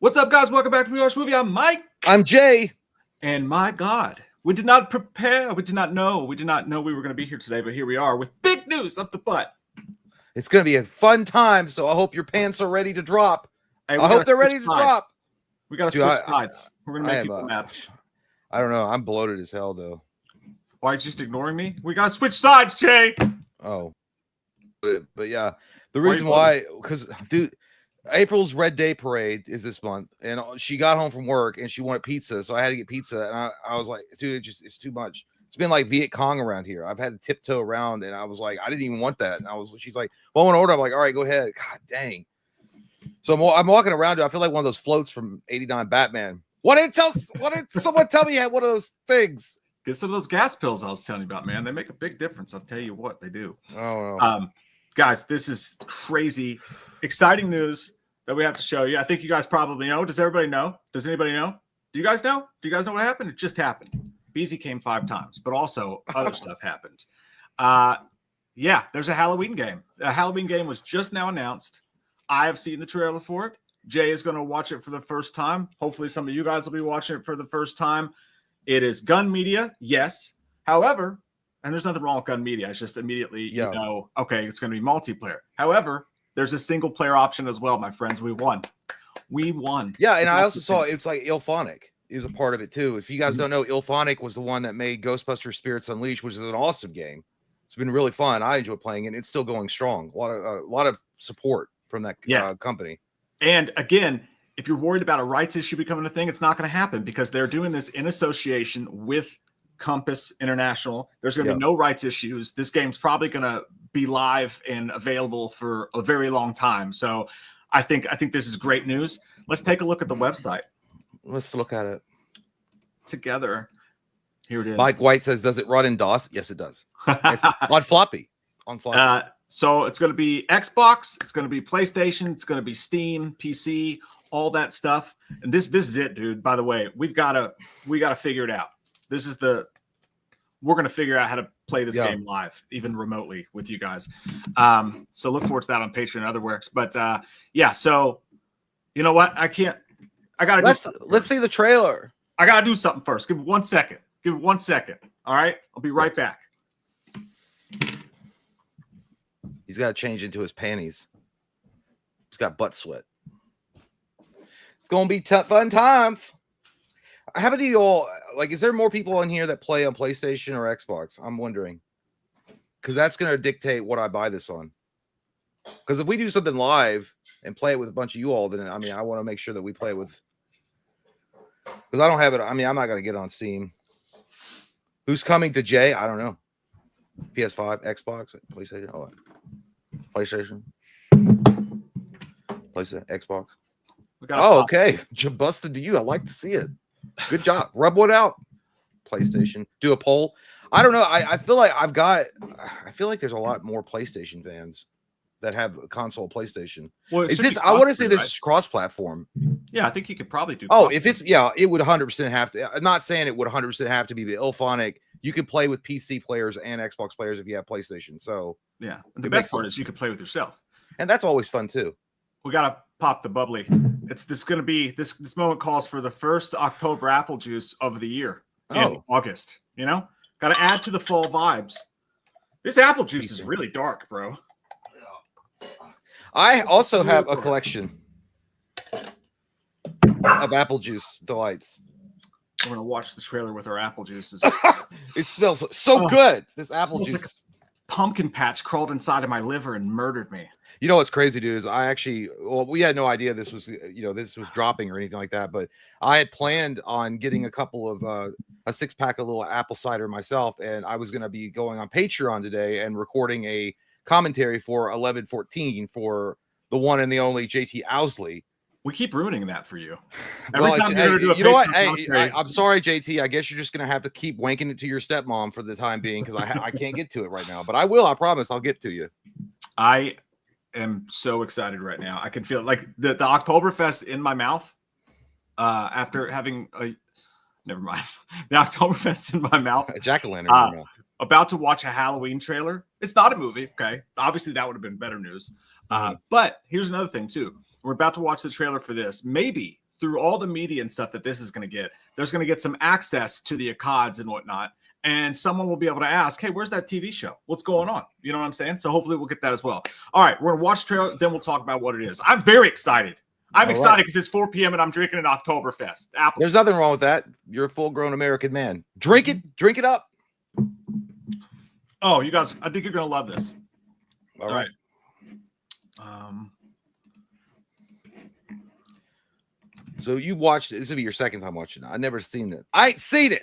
What's up, guys? Welcome back to We Watch Movie. I'm Mike. I'm Jay. And my God, we did not prepare. We did not know we were going to be here today, but here we are with big news up the butt. It's going to be a fun time, so I hope your pants are ready to drop. Hey, I hope they're ready to drop. We got to switch sides. We're going to make people mad. I don't know. I'm bloated as hell, though. Why are you just ignoring me? We got to switch sides, Jay. Oh. But yeah, the reason why, because, dude, April's Red Day Parade is this month, and she got home from work, and she wanted pizza, so I had to get pizza, and I was like, dude, it's too much. It's been like Viet Cong around here. I've had to tiptoe around, and I was like, I didn't even want that. And she's like, well, I want to order. I'm like, all right, go ahead. God dang. So I'm walking around. Dude, I feel like one of those floats from '89 Batman. Why didn't someone tell me you had one of those things? Get some of those gas pills I was telling you about, man. They make a big difference. I'll tell you what, they do. Oh, guys, this is crazy, exciting news that we have to show you. I think you guys probably know. Does everybody know? Does anybody know? Do you guys know? Do you guys know what happened? It just happened. Beezy came 5 times, but also other stuff happened. Yeah, there's a Halloween game. A Halloween game was just now announced. I have seen the trailer for it. Jay is going to watch it for the first time. Hopefully some of you guys will be watching it for the first time. It is Gun Media, yes. However, and there's nothing wrong with Gun Media. It's just immediately, you know, okay, it's going to be multiplayer. However, there's a single player option as well, my friends. We won. Yeah, and I also saw it's like IllFonic is a part of it too. If you guys don't know, IllFonic was the one that made Ghostbusters Spirits Unleashed, which is an awesome game. It's been really fun. I enjoy playing it. It's still going strong. A lot of support from that company. And again, if you're worried about a rights issue becoming a thing, it's not going to happen because they're doing this in association with Compass International. There's going to be no rights issues. This game's probably going to be live and available for a very long time. So I think this is great news. Let's take a look at the website. Let's look at it together. Here it is. Mike White says, does it run in DOS? Yes, it does. It's on floppy. So it's going to be Xbox, it's going to be PlayStation, it's going to be Steam, PC, all that stuff. And this is it, dude. By the way, we got to figure it out. We're going to figure out how to play this game live, even remotely with you guys. So look forward to that on Patreon and other works. But yeah, so you know what? I got to let's see the trailer. I got to do something first. Give me 1 second. All right. I'll be right back. He's got to change into his panties. He's got butt sweat. It's going to be tough fun times. How about you all, like, is there more people in here that play on PlayStation or Xbox? I'm wondering. Because that's going to dictate what I buy this on. Because if we do something live and play it with a bunch of you all, then, I mean, I want to make sure that we play with. Because I don't have it. I mean, I'm not going to get it on Steam. Who's coming to Jay? I don't know. PS5, Xbox, PlayStation. Oh, PlayStation, Xbox. Okay. Busted to you. I like to see it. Good job. Rub one out. PlayStation. Do a poll. I don't know. I feel like there's a lot more PlayStation fans that have a console PlayStation. Well, I want to say this is cross-platform. Yeah, I think you could probably do. If it's it would 100% have to. I'm not saying it would 100% have to be the IllFonic. You can play with PC players and Xbox players if you have PlayStation. So yeah, the best part is you can play with yourself, and that's always fun too. We gotta pop the bubbly. It's gonna be this moment calls for the first October apple juice of the year in August. You know, got to add to the fall vibes. This apple juice is really dark, bro. I also have a collection of apple juice delights. We're gonna watch the trailer with our apple juices. It smells so good. This apple juice, like a pumpkin patch, crawled inside of my liver and murdered me. You know what's crazy, dude? Is we had no idea this was dropping or anything like that. But I had planned on getting a couple of a 6-pack of little apple cider myself, and I was gonna be going on Patreon today and recording a commentary for 1114 for the one and the only JT Owsley. We keep ruining that for you. Every time you're going to do a you know what? Hey, I'm sorry, JT. I guess you're just going to have to keep wanking it to your stepmom for the time being because I can't get to it right now. But I will. I promise I'll get to you. I am so excited right now. I can feel it. Like the Oktoberfest in my mouth after having a – never mind. The Oktoberfest in my mouth. A jack-o'-lantern in my mouth. About to watch a Halloween trailer. It's not a movie. Okay. Obviously, that would have been better news. But here's another thing, too. We're about to watch the trailer for this. Maybe through all the media and stuff that this is going to get, there's going to get some access to the ACODs and whatnot. And someone will be able to ask, hey, where's that TV show? What's going on? You know what I'm saying? So hopefully we'll get that as well. All right, we're going to watch the trailer, then we'll talk about what it is. I'm very excited. I'm excited because it's 4 p.m. and I'm drinking an Oktoberfest. Apple. There's nothing wrong with that. You're a full-grown American man. Drink it up. Oh, you guys, I think you're going to love this. All right. So you watched it. This will be your second time watching it. I've never seen it. I ain't seen it.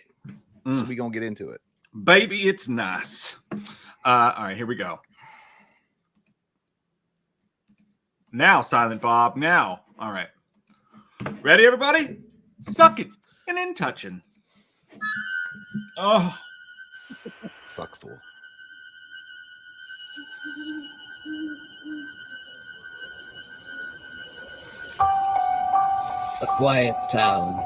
So we're going to get into it. Baby, it's nice. All right, here we go. Now, Silent Bob, now. All right. Ready, everybody? Sucking and in touching. Oh. Suckful. A quiet town,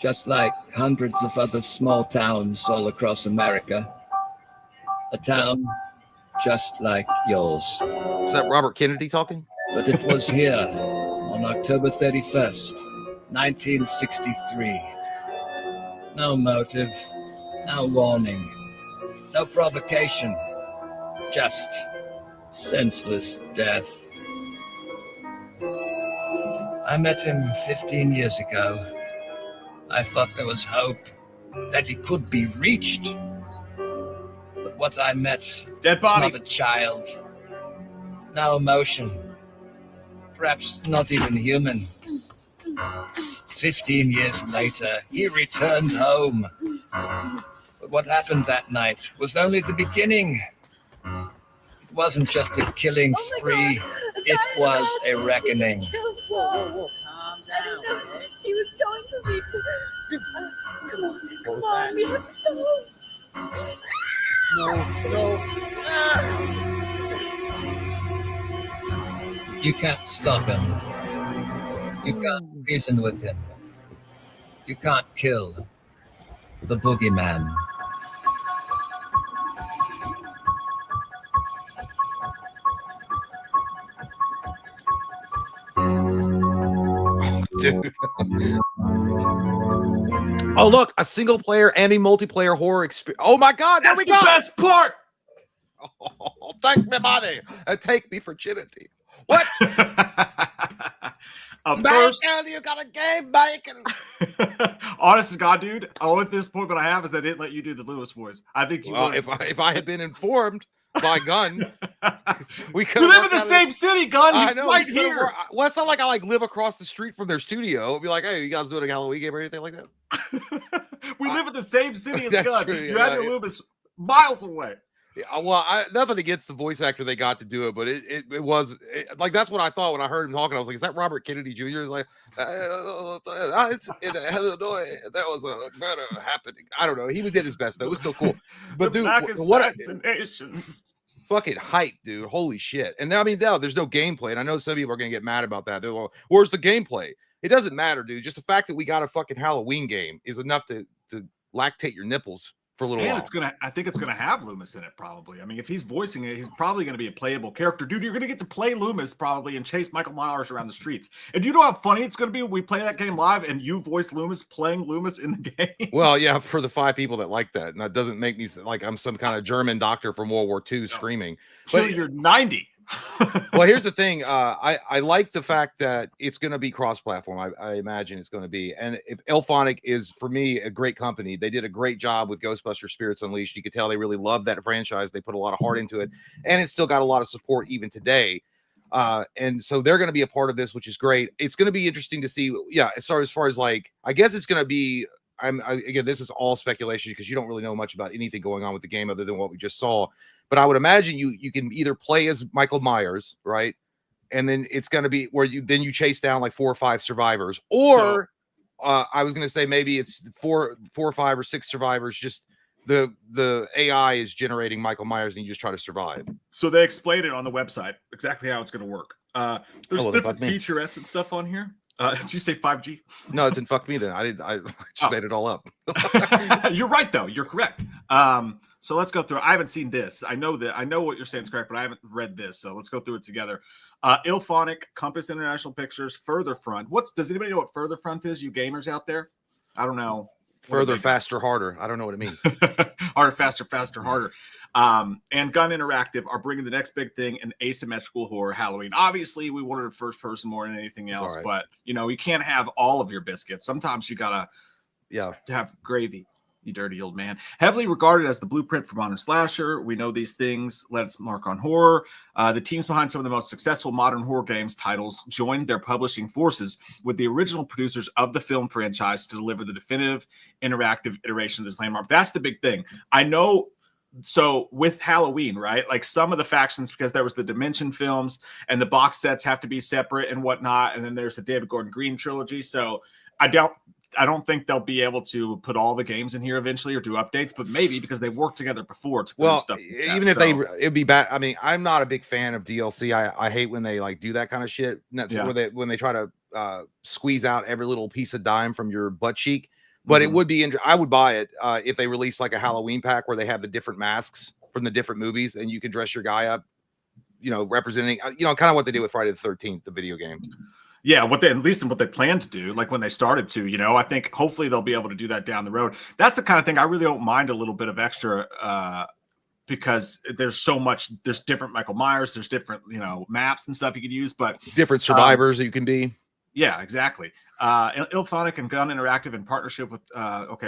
just like hundreds of other small towns all across America. A town just like yours. Is that Robert Kennedy talking? But it was here on October 31st, 1963. No motive, no warning, no provocation, just senseless death. I met him 15 years ago. I thought there was hope that he could be reached. But what I met Dead was body. not a child. No emotion. Perhaps not even human. 15 years later, he returned home. But what happened that night was only the beginning. It wasn't just a killing spree. It was a reckoning. Whoa. Calm down. He was going to be. Come on, we have to go. No. You can't stop him. You can't reason with him. You can't kill the boogeyman. Dude. Oh, look, a single player and a multiplayer horror experience. Oh my God, there That's we the go. best part. Oh, take me money and take me virginity. What? First, Bacon, you got a game, bacon. honest to God, dude, all at this point, but I have is I didn't let you do the Lewis voice. I think you Well, would. if I had been informed by Gunn, we could. We live in the same city, Gun. He's right here. Well, it's not like I live across the street from their studio. It'd be like, hey, you guys doing a Halloween game or anything like that? We live in the same city as That's Gun. true, You yeah, had your Loomis miles away. Yeah, well, nothing against the voice actor they got to do it, but it was like that's what I thought when I heard him talking. I was like, "Is that Robert Kennedy Jr.?" He's like, "It's in Illinois. That was a murder happening." I don't know. He did his best though. It was still cool. But The dude, blackest what vaccinations. fucking hype, dude! Holy shit! And I mean, now there's no gameplay, and I know some people are gonna get mad about that. They're like, "Where's the gameplay?" It doesn't matter, dude. Just the fact that we got a fucking Halloween game is enough to lactate your nipples for a little And while. I think it's gonna have Loomis in it probably. I mean, if he's voicing it, he's probably gonna be a playable character. Dude, you're gonna get to play Loomis probably and chase Michael Myers around the streets. And you know how funny it's gonna be when we play that game live and you voice Loomis playing Loomis in the game? Well, yeah, for the 5 people that like that, and that doesn't make me like I'm some kind of German doctor from World War II screaming. Till But you're 90. well, here's the thing. I like the fact that it's going to be cross-platform. I imagine it's going to be. And if Elphonic is, for me, a great company, they did a great job with Ghostbusters Spirits Unleashed. You could tell they really love that franchise. They put a lot of heart into it, and it's still got a lot of support even today. And so they're going to be a part of this, which is great. It's going to be interesting to see. Yeah, as far as like, I guess it's going to be. Again, this is all speculation because you don't really know much about anything going on with the game other than what we just saw. But I would imagine you can either play as Michael Myers, right? And then it's going to be where you chase down like 4 or 5 survivors, or I was going to say maybe it's 4 or 5 or 6 survivors. Just the AI is generating Michael Myers, and you just try to survive. So they explained it on the website exactly how it's going to work. There's well, different fuck me. featurettes and stuff on here. Did you say 5G? No, it's in fuck me then. I just made it all up. You're right though. You're correct. So let's go through. I haven't seen this. I know what you're saying is correct, but I haven't read this. So let's go through it together. Ilphonic, Compass International Pictures, Further Front. Does anybody know what Further Front is? You gamers out there? I don't know. Further, faster, harder. I don't know what it means. Harder, faster, faster, harder. And Gun Interactive are bringing the next big thing, an asymmetrical horror Halloween. Obviously, we wanted a first person more than anything else, right. but you can't have all of your biscuits. Sometimes you gotta have gravy. You dirty old man. Heavily regarded as the blueprint for modern slasher. We know these things. Let's mark on horror. The teams behind some of the most successful modern horror games titles joined their publishing forces with the original producers of the film franchise to deliver the definitive interactive iteration of this landmark. That's the big thing. I know. So with Halloween, right? Like some of the factions, because there was the Dimension films and the box sets have to be separate and whatnot. And then there's the David Gordon Green trilogy. So I don't think they'll be able to put all the games in here eventually or do updates, but maybe because they've worked together before to put stuff. Even if it'd be bad. I mean, I'm not a big fan of DLC. I hate when they like do that kind of shit. And that's when they try to squeeze out every little piece of dime from your butt cheek. But it would be, I would buy it if they release like a Halloween pack where they have the different masks from the different movies and you can dress your guy up, representing, kind of what they did with Friday the 13th, the video game. Yeah, what they plan to do, like when they started to, I think hopefully they'll be able to do that down the road. That's the kind of thing I really don't mind a little bit of extra because there's different Michael Myers, there's different, maps and stuff you could use, but different survivors that you can be. Yeah, exactly. Ilphonic and Gun Interactive in partnership with,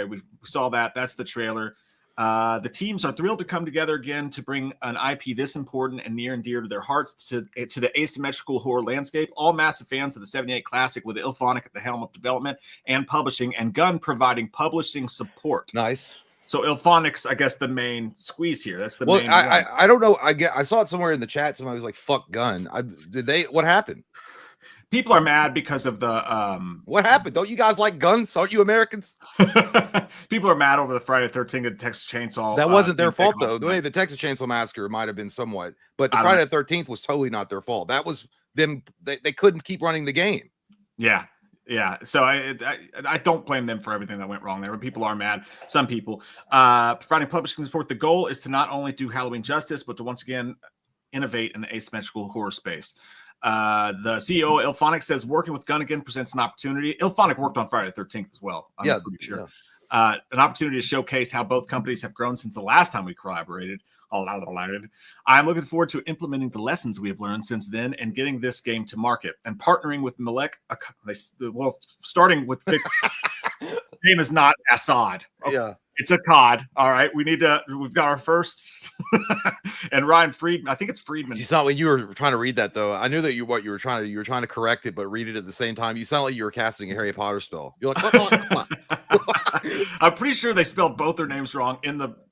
we saw that. That's the trailer. The teams are thrilled to come together again to bring an IP this important and near and dear to their hearts to the asymmetrical horror landscape. All massive fans of the 78 classic with Ilphonic at the helm of development and publishing and Gun providing publishing support. Nice. So Ilphonic's, I guess, the main squeeze here. That's the main. I don't know. I saw it somewhere in the chat. Somebody was like, "Fuck Gun." What happened? People are mad because of the what happened? Don't you guys like guns? Aren't you Americans? People are mad over the Friday the 13th and Texas Chainsaw. That wasn't their fault though. The way the Texas Chainsaw Massacre might have been somewhat, but the Friday the 13th was totally not their fault. That was them. They couldn't keep running the game. Yeah. So I don't blame them for everything that went wrong there. But people are mad. Some people. Providing publishing support. The goal is to not only do Halloween justice, but to once again innovate in the asymmetrical horror space. The CEO of Ilphonic says working with Gun again presents an opportunity. Ilphonic worked on Friday the 13th as well. I'm pretty sure. Yeah. An opportunity to showcase how both companies have grown since the last time we collaborated. I'm looking forward to implementing the lessons we have learned since then and getting this game to market and partnering with Malek. Starting with the name is not Assad. Okay. Yeah. It's a COD. All right. We've got our first and Ryan Friedman. I think it's Friedman. You saw when you were trying to read that though. I knew that you were trying to correct it, but read it at the same time. You sound like you were casting a Harry Potter spell. You're like, come on. I'm pretty sure they spelled both their names wrong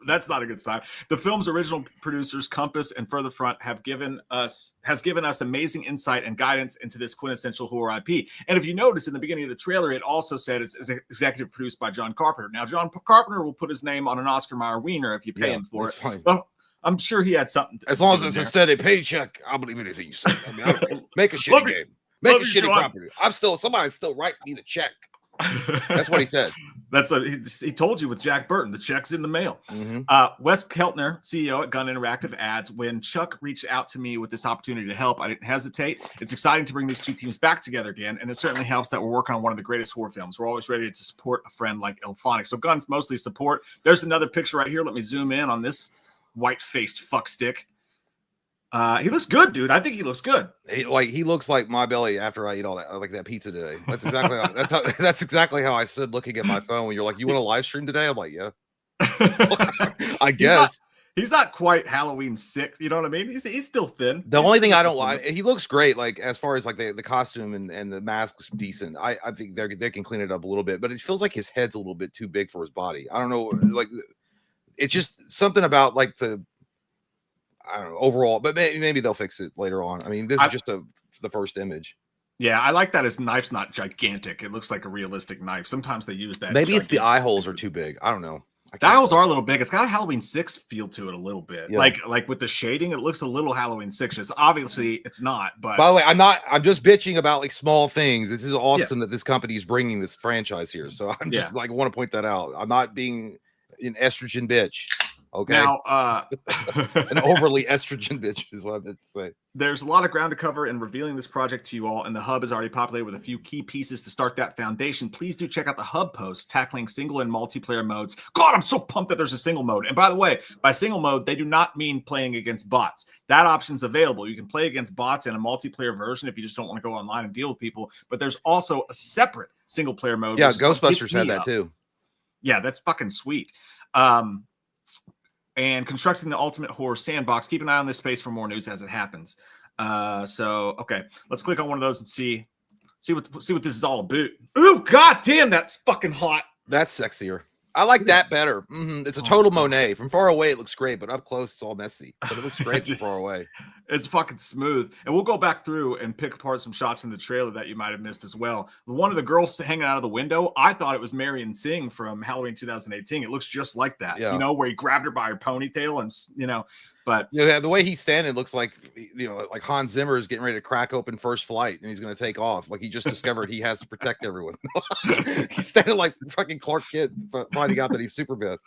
that's not a good sign. The film's original producers, Compass and Further Front, has given us amazing insight and guidance into this quintessential horror IP. And if you notice in the beginning of the trailer, it also said it's executive produced by John Carpenter. Now, John Carpenter will put his name on an Oscar Mayer wiener if you pay him for it. Fine. Well, I'm sure he had something. As long as it's a steady paycheck, I'll believe anything you say. I mean, make a shitty game. Make a shitty property. Somebody's still writing me the check. That's what he said. That's what he told you with Jack Burton. The check's in the mail. Mm-hmm. Wes Keltner, CEO at Gun Interactive, adds, when Chuck reached out to me with this opportunity to help, I didn't hesitate. It's exciting to bring these two teams back together again, and it certainly helps that we're working on one of the greatest horror films. We're always ready to support a friend like Ilphonic. So Gun's mostly support. There's another picture right here. Let me zoom in on this white-faced fuckstick. He looks good, dude. I think he looks good. He looks like my belly after I eat all that, like that pizza today. That's exactly that's exactly how I stood looking at my phone when you're like, "You want to live stream today?" I'm like, "Yeah." I guess he's not quite Halloween 6. You know what I mean? He's still thin. The only thing I don't like, he looks great. Like as far as like the costume and the mask's decent. I think they can clean it up a little bit, but it feels like his head's a little bit too big for his body. I don't know. Like it's just something about like I don't know overall, but maybe they'll fix it later on. I mean, this is just the first image. Yeah, I like that his knife's not gigantic. It looks like a realistic knife. Sometimes they use that. Maybe it's the eye holes are too big. I don't know. The eye holes are a little big. It's got a Halloween 6 feel to it a little bit. Yeah. Like with the shading, it looks a little Halloween 6. It's obviously it's not. But by the way, I'm just bitching about like small things. This is awesome that this company is bringing this franchise here. So I'm just like I want to point that out. I'm not being an estrogen bitch. Okay. Now, An overly estrogen bitch is what I meant to say. there's a lot of ground to cover in revealing this project to you all, and the hub is already populated with a few key pieces to start that foundation. Please do check out the hub post tackling single and multiplayer modes. God, I'm so pumped that there's a single mode. And by the way, by single mode, they do not mean playing against bots. That option's available. You can play against bots in a multiplayer version if you just don't want to go online and deal with people. But there's also a separate single player mode. Yeah, which is what Ghostbusters gets had me that up. too. Yeah, that's fucking sweet. And constructing the ultimate horror sandbox. Keep an eye on this space for more news as it happens. So okay, let's click on one of those and see what this is all about. Ooh, god damn, that's fucking hot. That's sexier. I like that better. It's a total Monet. From far away, it looks great, but up close, it's all messy. But it looks great from far away. It's fucking smooth. And we'll go back through and pick apart some shots in the trailer that you might have missed as well. One of the girls hanging out of the window, I thought it was Marion Singh from Halloween 2018. It looks just like that, Yeah. you know, where he grabbed her by her ponytail and, you know, but Yeah, the way he's standing looks like, you know, like Hans Zimmer is getting ready to crack open First Flight and he's going to take off. Like he just discovered he has to protect everyone. He's standing like fucking Clark Kent, finding out that he's Superman.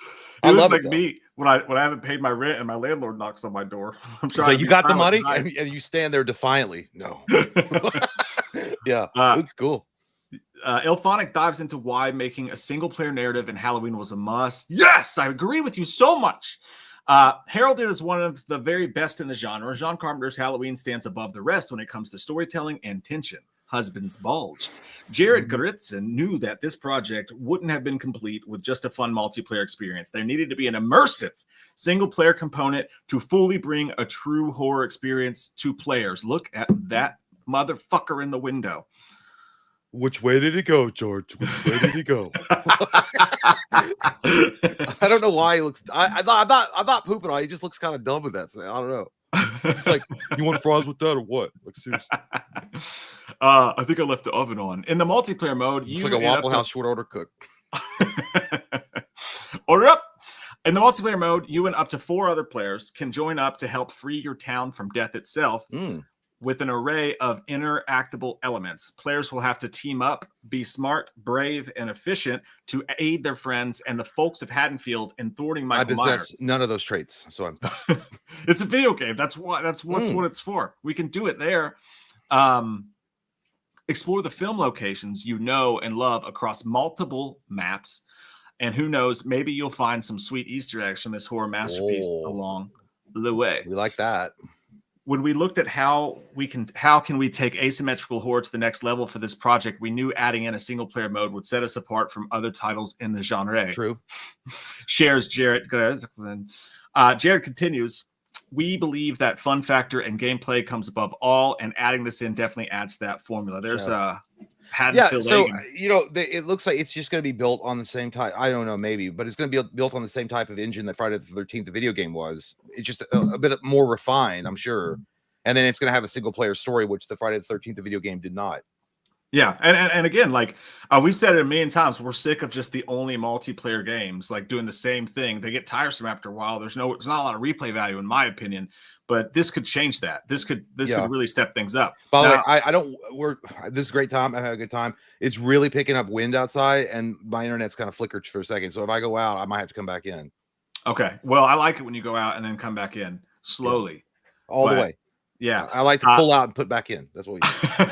I it was love like it, though. me when I haven't paid my rent and my landlord knocks on my door. I'm So trying to you be got the silent money tonight. and you stand there defiantly. No. Yeah, it's cool. Ilphonic dives into why making a single player narrative in Halloween was a must. Yes, I agree with you so much. Heralded as one of the very best in the genre, John Carpenter's Halloween stands above the rest when it comes to storytelling and tension. Husband's bulge. Jared Guritzen knew that this project wouldn't have been complete with just a fun multiplayer experience. There needed to be an immersive single player component to fully bring a true horror experience to players. Look at that motherfucker in the window. Which way did it go, George? Which way did he go? I don't know why he looks. I'm not pooping on. He just looks kind of dumb with that. So I don't know. It's like, you want fries with that or what? Like seriously, I think I left the oven on. In the multiplayer mode, it's you like a and up Waffle to- House short order cook. Order up. In the multiplayer mode, you and up to 4 other players can join up to help free your town from death itself. With an array of interactable elements. Players will have to team up, be smart, brave, and efficient to aid their friends and the folks of Haddonfield in thwarting I Michael possess Myers. none of those traits, so I'm. It's a video game. That's what it's for. We can do it there. Explore the film locations you know and love across multiple maps. And who knows, maybe you'll find some sweet Easter eggs from this horror masterpiece along the way. We like that. When we looked at how can we take asymmetrical horror to the next level for this project, we knew adding in a single player mode would set us apart from other titles in the genre. True. Shares Jared. Jared continues. We believe that fun factor and gameplay comes above all, and adding this in definitely adds to that formula. There's Haddonfield. So you know, it looks like it's just going to be built on the same type. I don't know, maybe, but it's going to be built on the same type of engine that Friday the 13th, the video game was. It's just a bit more refined, I'm sure. And then it's going to have a single player story, which the Friday the 13th, the video game did not. Yeah, and again, like we said it a million times, we're sick of just the only multiplayer games like doing the same thing. They get tiresome after a while. There's not a lot of replay value, in my opinion. But this could change that. This could really step things up. By the way, this is a great time. I've had a good time. It's really picking up wind outside, and my internet's kind of flickered for a second. So if I go out, I might have to come back in. Okay. Well, I like it when you go out and then come back in slowly. All the way. Yeah. I like to pull out and put back in. That's what we do.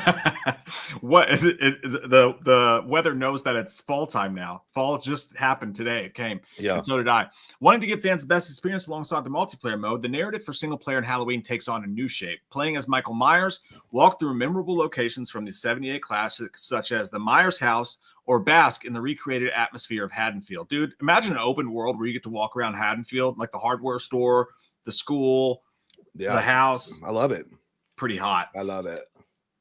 What is it? The weather knows that it's fall time now. Fall just happened today. It came. Yeah. And so did I. Wanting to give fans the best experience alongside the multiplayer mode, the narrative for single player in Halloween takes on a new shape. Playing as Michael Myers, walk through memorable locations from the 78 classics, such as the Myers house, or bask in the recreated atmosphere of Haddonfield. Dude, imagine an open world where you get to walk around Haddonfield, like the hardware store, the school, the house. I love it. Pretty hot. I love it.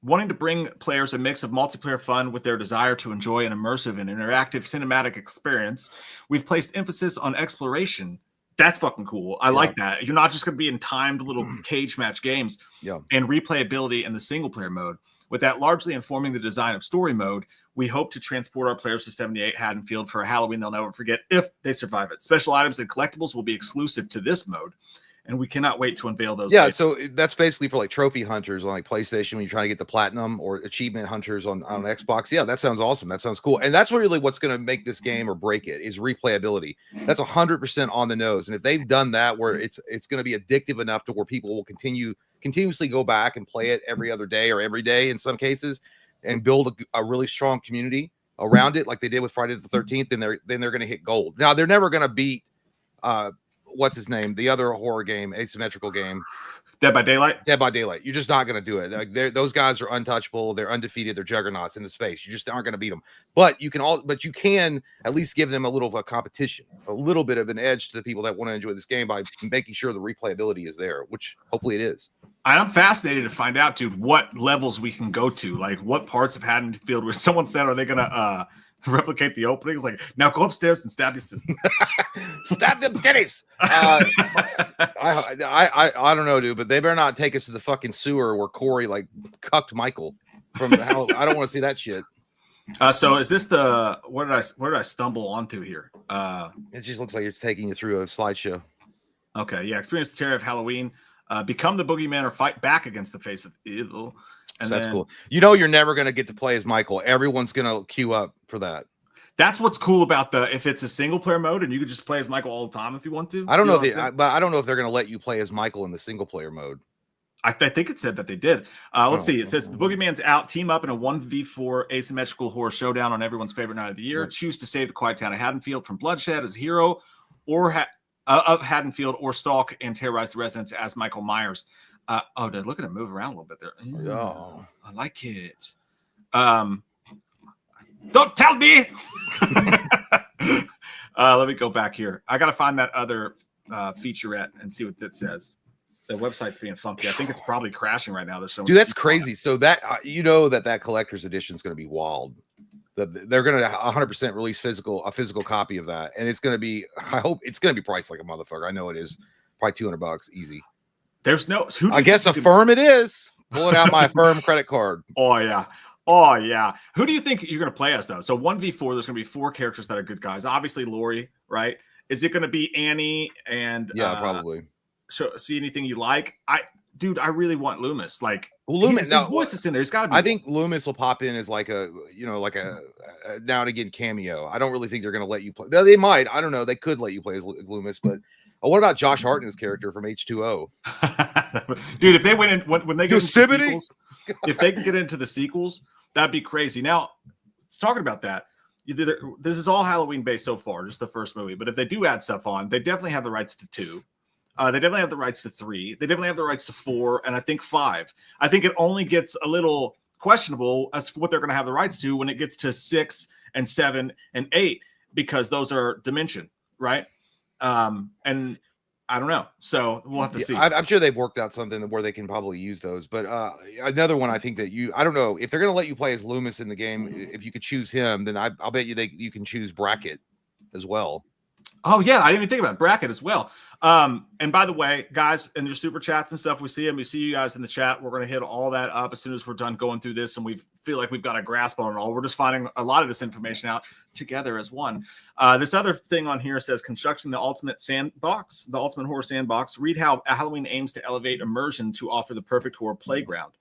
Wanting to bring players a mix of multiplayer fun with their desire to enjoy an immersive and interactive cinematic experience, we've placed emphasis on exploration. That's fucking cool. I like that. You're not just going to be in timed little cage match games and replayability in the single player mode. With that largely informing the design of story mode, we hope to transport our players to 78 Haddonfield for a Halloween they'll never forget if they survive it. Special items and collectibles will be exclusive to this mode. and we cannot wait to unveil those. Yeah, later. so that's basically for like trophy hunters on like PlayStation when you're trying to get the platinum, or achievement hunters on Xbox. Yeah, that sounds awesome. That sounds cool. And that's really what's going to make this game or break it is replayability. That's 100% on the nose. And if they've done that, where it's going to be addictive enough to where people will continuously go back and play it every other day or every day in some cases, and build a really strong community around it, like they did with Friday the 13th, then they're going to hit gold. Now they're never going to beat what's his name, the other horror game, asymmetrical game, Dead by Daylight. You're just not going to do it. Like those guys are untouchable. They're undefeated. They're juggernauts in the space. You just aren't going to beat them. But you can at least give them a little of a competition, a little bit of an edge to the people that want to enjoy this game by making sure the replayability is there, which hopefully it is. I'm fascinated to find out, dude, what levels we can go to. Like, what parts of Haddonfield where someone said, are they going to replicate the openings? Like, now go upstairs and stab your sister. Stab them titties. I don't know, dude, but they better not take us to the fucking sewer where Corey like cucked Michael from the house. I don't want to see that shit. So is this where did I stumble onto here? It just looks like it's taking you through a slideshow. Okay, yeah. Experience the terror of Halloween. Become the boogeyman or fight back against the face of evil. And so that's cool. You know, you're never going to get to play as Michael. Everyone's going to queue up for that. That's what's cool about if it's a single player mode and you could just play as Michael all the time if you want to. I don't know but I don't know if they're going to let you play as Michael in the single player mode. I think it said that they did. Let's see. It says the boogeyman's out. Team up in a 1v4 asymmetrical horror showdown on everyone's favorite night of the year. Choose to save the quiet town of Haddonfield from bloodshed as a hero, or of Haddonfield, or stalk and terrorize the residents as Michael Myers. Dude, look at him move around a little bit there. Oh, I like it. Don't tell me. Let me go back here. I got to find that other featurette and see what that says. The website's being funky. I think it's probably crashing right now. There's so dude, that's crazy. So that that collector's edition is going to be wild. They're going to 100% release a physical copy of that, and it's going to be. I hope it's going to be priced like a motherfucker. I know it is. Probably $200 easy. There's no. I guess Affirm it is. Pulling out my Affirm credit card. Oh yeah. Who do you think you're going to play as though? So 1v4. There's going to be 4 characters that are good guys. Obviously Lori, right? Is it going to be Annie and? Yeah, probably. See anything you like? I really want Loomis. Like Loomis, his voice is in there. He's got to be. I think Loomis will pop in as like a now and again cameo. I don't really think they're going to let you play. They might. I don't know. They could let you play as Loomis, but what about Josh Hartnett's character from H2O? Dude, if they went in when they get into the Yosemite? sequels, if they can get into the sequels, that'd be crazy. Now, it's talking about that. This is all Halloween based so far, just the first movie. But if they do add stuff on, they definitely have the rights to 2. They definitely have the rights to 3. They definitely have the rights to 4, and I think 5. I think it only gets a little questionable as to what they're going to have the rights to when it gets to 6 and 7 and 8, because those are Dimension, right? And I don't know. So we'll have to see. I'm sure they've worked out something where they can probably use those. But another one, I think that I don't know if they're going to let you play as Loomis in the game. If you could choose him, then I'll bet you can choose Brackett as well. Oh yeah, I didn't even think about Bracket as well. And by the way, guys, in your super chats and stuff, we see them. We see you guys in the chat. We're going to hit all that up as soon as we're done going through this, and we feel like we've got a grasp on it all. We're just finding a lot of this information out together as one. This other thing on here says constructing the ultimate sandbox, the ultimate horror sandbox. Read how Halloween aims to elevate immersion to offer the perfect horror playground.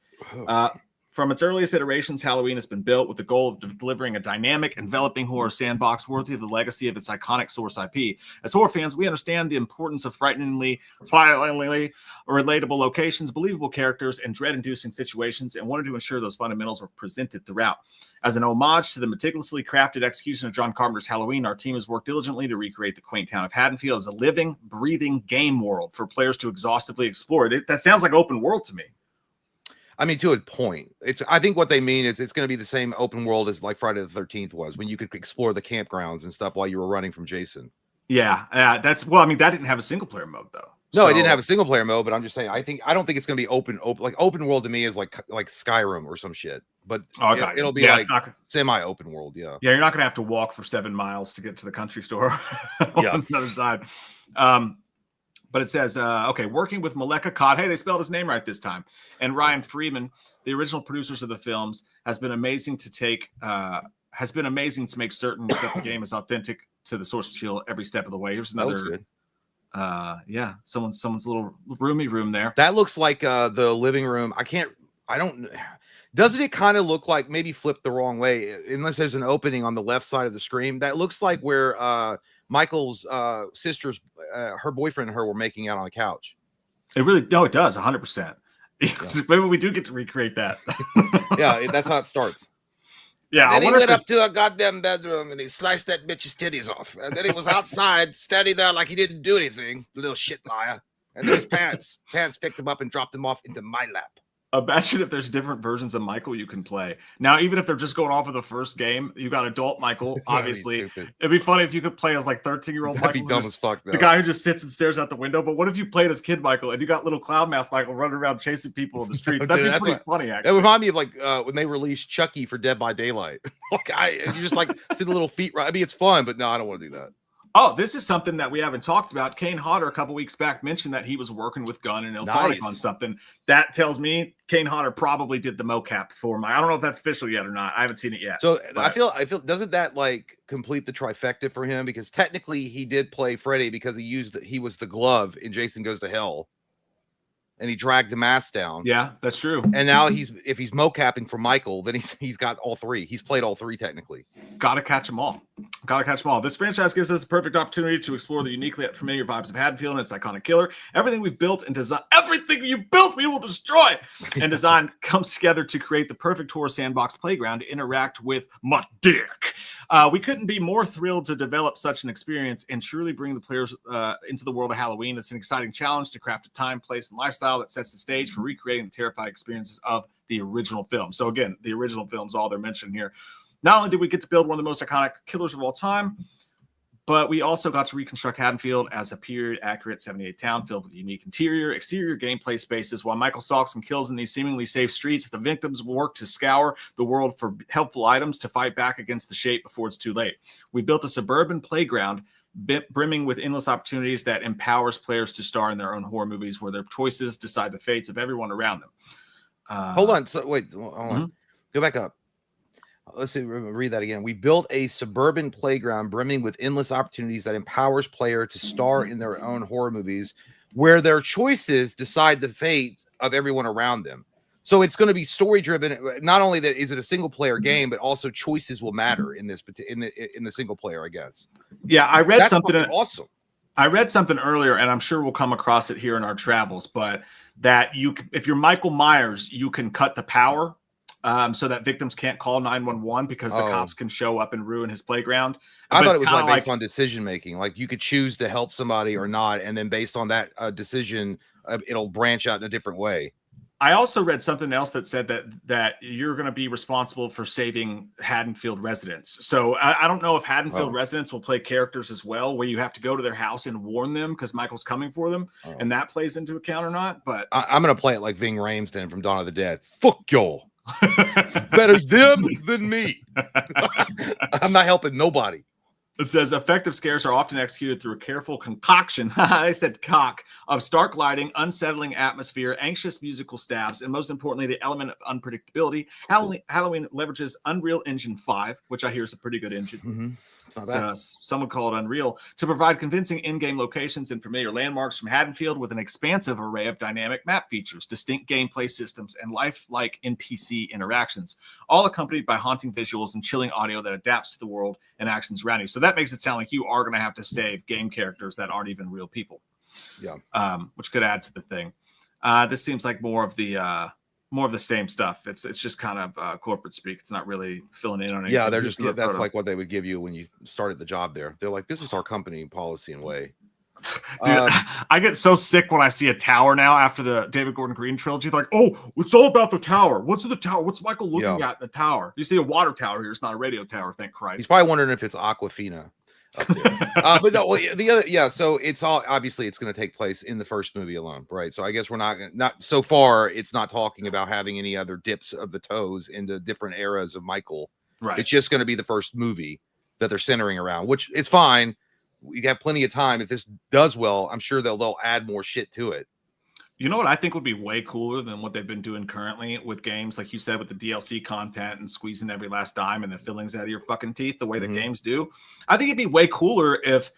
From its earliest iterations, Halloween has been built with the goal of delivering a dynamic, enveloping horror sandbox worthy of the legacy of its iconic source IP. As horror fans, we understand the importance of frighteningly relatable locations, believable characters, and dread-inducing situations, and wanted to ensure those fundamentals were presented throughout. As an homage to the meticulously crafted execution of John Carpenter's Halloween, our team has worked diligently to recreate the quaint town of Haddonfield as a living, breathing game world for players to exhaustively explore. That sounds like open world to me. I mean, to a point. I think what they mean is it's going to be the same open world as like Friday the 13th was, when you could explore the campgrounds and stuff while you were running from Jason. Yeah, that didn't have a single player mode though. No, it didn't have a single player mode, but I'm just saying, I don't think it's going to be open. Like open world to me is like Skyrim or some shit. But it'll be like semi open world. Yeah. Yeah, you're not going to have to walk for 7 miles to get to the country store on the other side. But it says, working with Maleka Cott. Hey, they spelled his name right this time. And Ryan Freeman, the original producers of the films, has been amazing to make certain that the game is authentic to the source material every step of the way. Here's another Yeah, someone's little roomy room there. That looks like the living room. I don't. Doesn't it kind of look like, maybe flipped the wrong way, unless there's an opening on the left side of the screen? That looks like where Michael's sister's, her boyfriend and her were making out on the couch. It really, no, it does 100%. Maybe we do get to recreate that. Yeah, that's how it starts. Yeah, Then I he wonder if went up there's- to a goddamn bedroom and he sliced that bitch's titties off. And then he was outside, standing there like he didn't do anything, little shit liar. And then his pants picked him up and dropped him off into my lap. Imagine if there's different versions of Michael you can play. Now, even if they're just going off of the first game, you got adult Michael, obviously. Stupid. It'd be funny if you could play as like 13-year-old That'd be Michael. dumb who as just- fuck, the though. guy who just sits and stares out the window. But what if you played as Kid Michael and you got little clown mask Michael running around chasing people in the streets? That'd Dude, be that's pretty what- funny, It actually. reminded me of like when they released Chucky for Dead by Daylight. You just like see the little feet. Right? I mean, it's fun, but no, I don't want to do that. Oh, this is something that we haven't talked about. Kane Hodder a couple weeks back mentioned that he was working with Gunn and Ilphonic Nice. on something. That tells me Kane Hodder probably did the mocap for him. I don't know if that's official yet or not. I haven't seen it yet. So I But- feel doesn't that like complete the trifecta for him? Because technically he did play Freddy because he was the glove in Jason Goes to Hell, and he dragged the mask down. Yeah, that's true. And now if he's mocapping for Michael, then he's got all three. He's played all three technically. Gotta catch them all. Gotta catch them all. This franchise gives us a perfect opportunity to explore the uniquely familiar vibes of Haddonfield and its iconic killer. Everything we've built and designed, everything you built, we will destroy. And design comes together to create the perfect horror sandbox playground to interact with my dick. We couldn't be more thrilled to develop such an experience and truly bring the players into the world of Halloween. It's an exciting challenge to craft a time, place, and lifestyle that sets the stage for recreating the terrifying experiences of the original film. So again, the original film's all they're mentioning here. Not only did we get to build one of the most iconic killers of all time, but we also got to reconstruct Haddonfield as a period-accurate 78 town filled with unique interior, exterior gameplay spaces. While Michael stalks and kills in these seemingly safe streets, the victims will work to scour the world for helpful items to fight back against the shape before it's too late. We built a suburban playground brimming with endless opportunities that empowers players to star in their own horror movies where their choices decide the fates of everyone around them. Hold on. So wait, hold on. Go back up. Let's see, read that again. We built a suburban playground brimming with endless opportunities that empowers player to star in their own horror movies where their choices decide the fate of everyone around them. So it's going to be story driven. Not only that is it a single player game, but also choices will matter in this in the single player, I guess. Yeah, I read That's something fucking awesome. I read something earlier, and I'm sure we'll come across it here in our travels, but that if you're Michael Myers, you can cut the power so that victims can't call 911 because the cops can show up and ruin his playground. I But thought it it's was kinda like based on decision making. Like you could choose to help somebody or not, and then based on that decision, it'll branch out in a different way. I also read something else that said that you're going to be responsible for saving Haddonfield residents. So I don't know if Haddonfield residents will play characters as well, where you have to go to their house and warn them because Michael's coming for them, and that plays into account or not. But I'm going to play it like Ving Rhames then from Dawn of the Dead. Fuck y'all. Better them than me. I'm not helping nobody. It says effective scares are often executed through a careful concoction, I said cock, of stark lighting, unsettling atmosphere, anxious musical stabs, and most importantly, the element of unpredictability. Halloween leverages Unreal Engine 5, which I hear is a pretty good engine. Mm-hmm. It's not bad. Some would call it Unreal, to provide convincing in-game locations and familiar landmarks from Haddonfield with an expansive array of dynamic map features, distinct gameplay systems, and lifelike NPC interactions, all accompanied by haunting visuals and chilling audio that adapts to the world and actions around you. So that makes it sound like you are going to have to save game characters that aren't even real people. Yeah. Which could add to the thing. This seems like more of the same stuff. It's just kind of corporate speak. It's not really filling in on anything. Yeah, they're just the that's photo. like what they would give you when you started the job there. They're like, this is our company policy and way. Dude, I get so sick when I see a tower now after the David Gordon Green trilogy. Like, oh, it's all about the tower. What's in the tower? What's Michael looking at in the tower? You see a water tower here. It's not a radio tower. Thank Christ. He's probably wondering if it's Aquafina up there. But no, the other, yeah. So it's all obviously it's going to take place in the first movie alone, right? So I guess we're not so far. It's not talking about having any other dips of the toes into different eras of Michael. Right. It's just going to be the first movie that they're centering around, which is fine. We got plenty of time. If this does well, I'm sure they'll add more shit to it. You know what I think would be way cooler than what they've been doing currently with games, like you said, with the DLC content and squeezing every last dime and the fillings out of your fucking teeth, the way the games do. I think it'd be way cooler if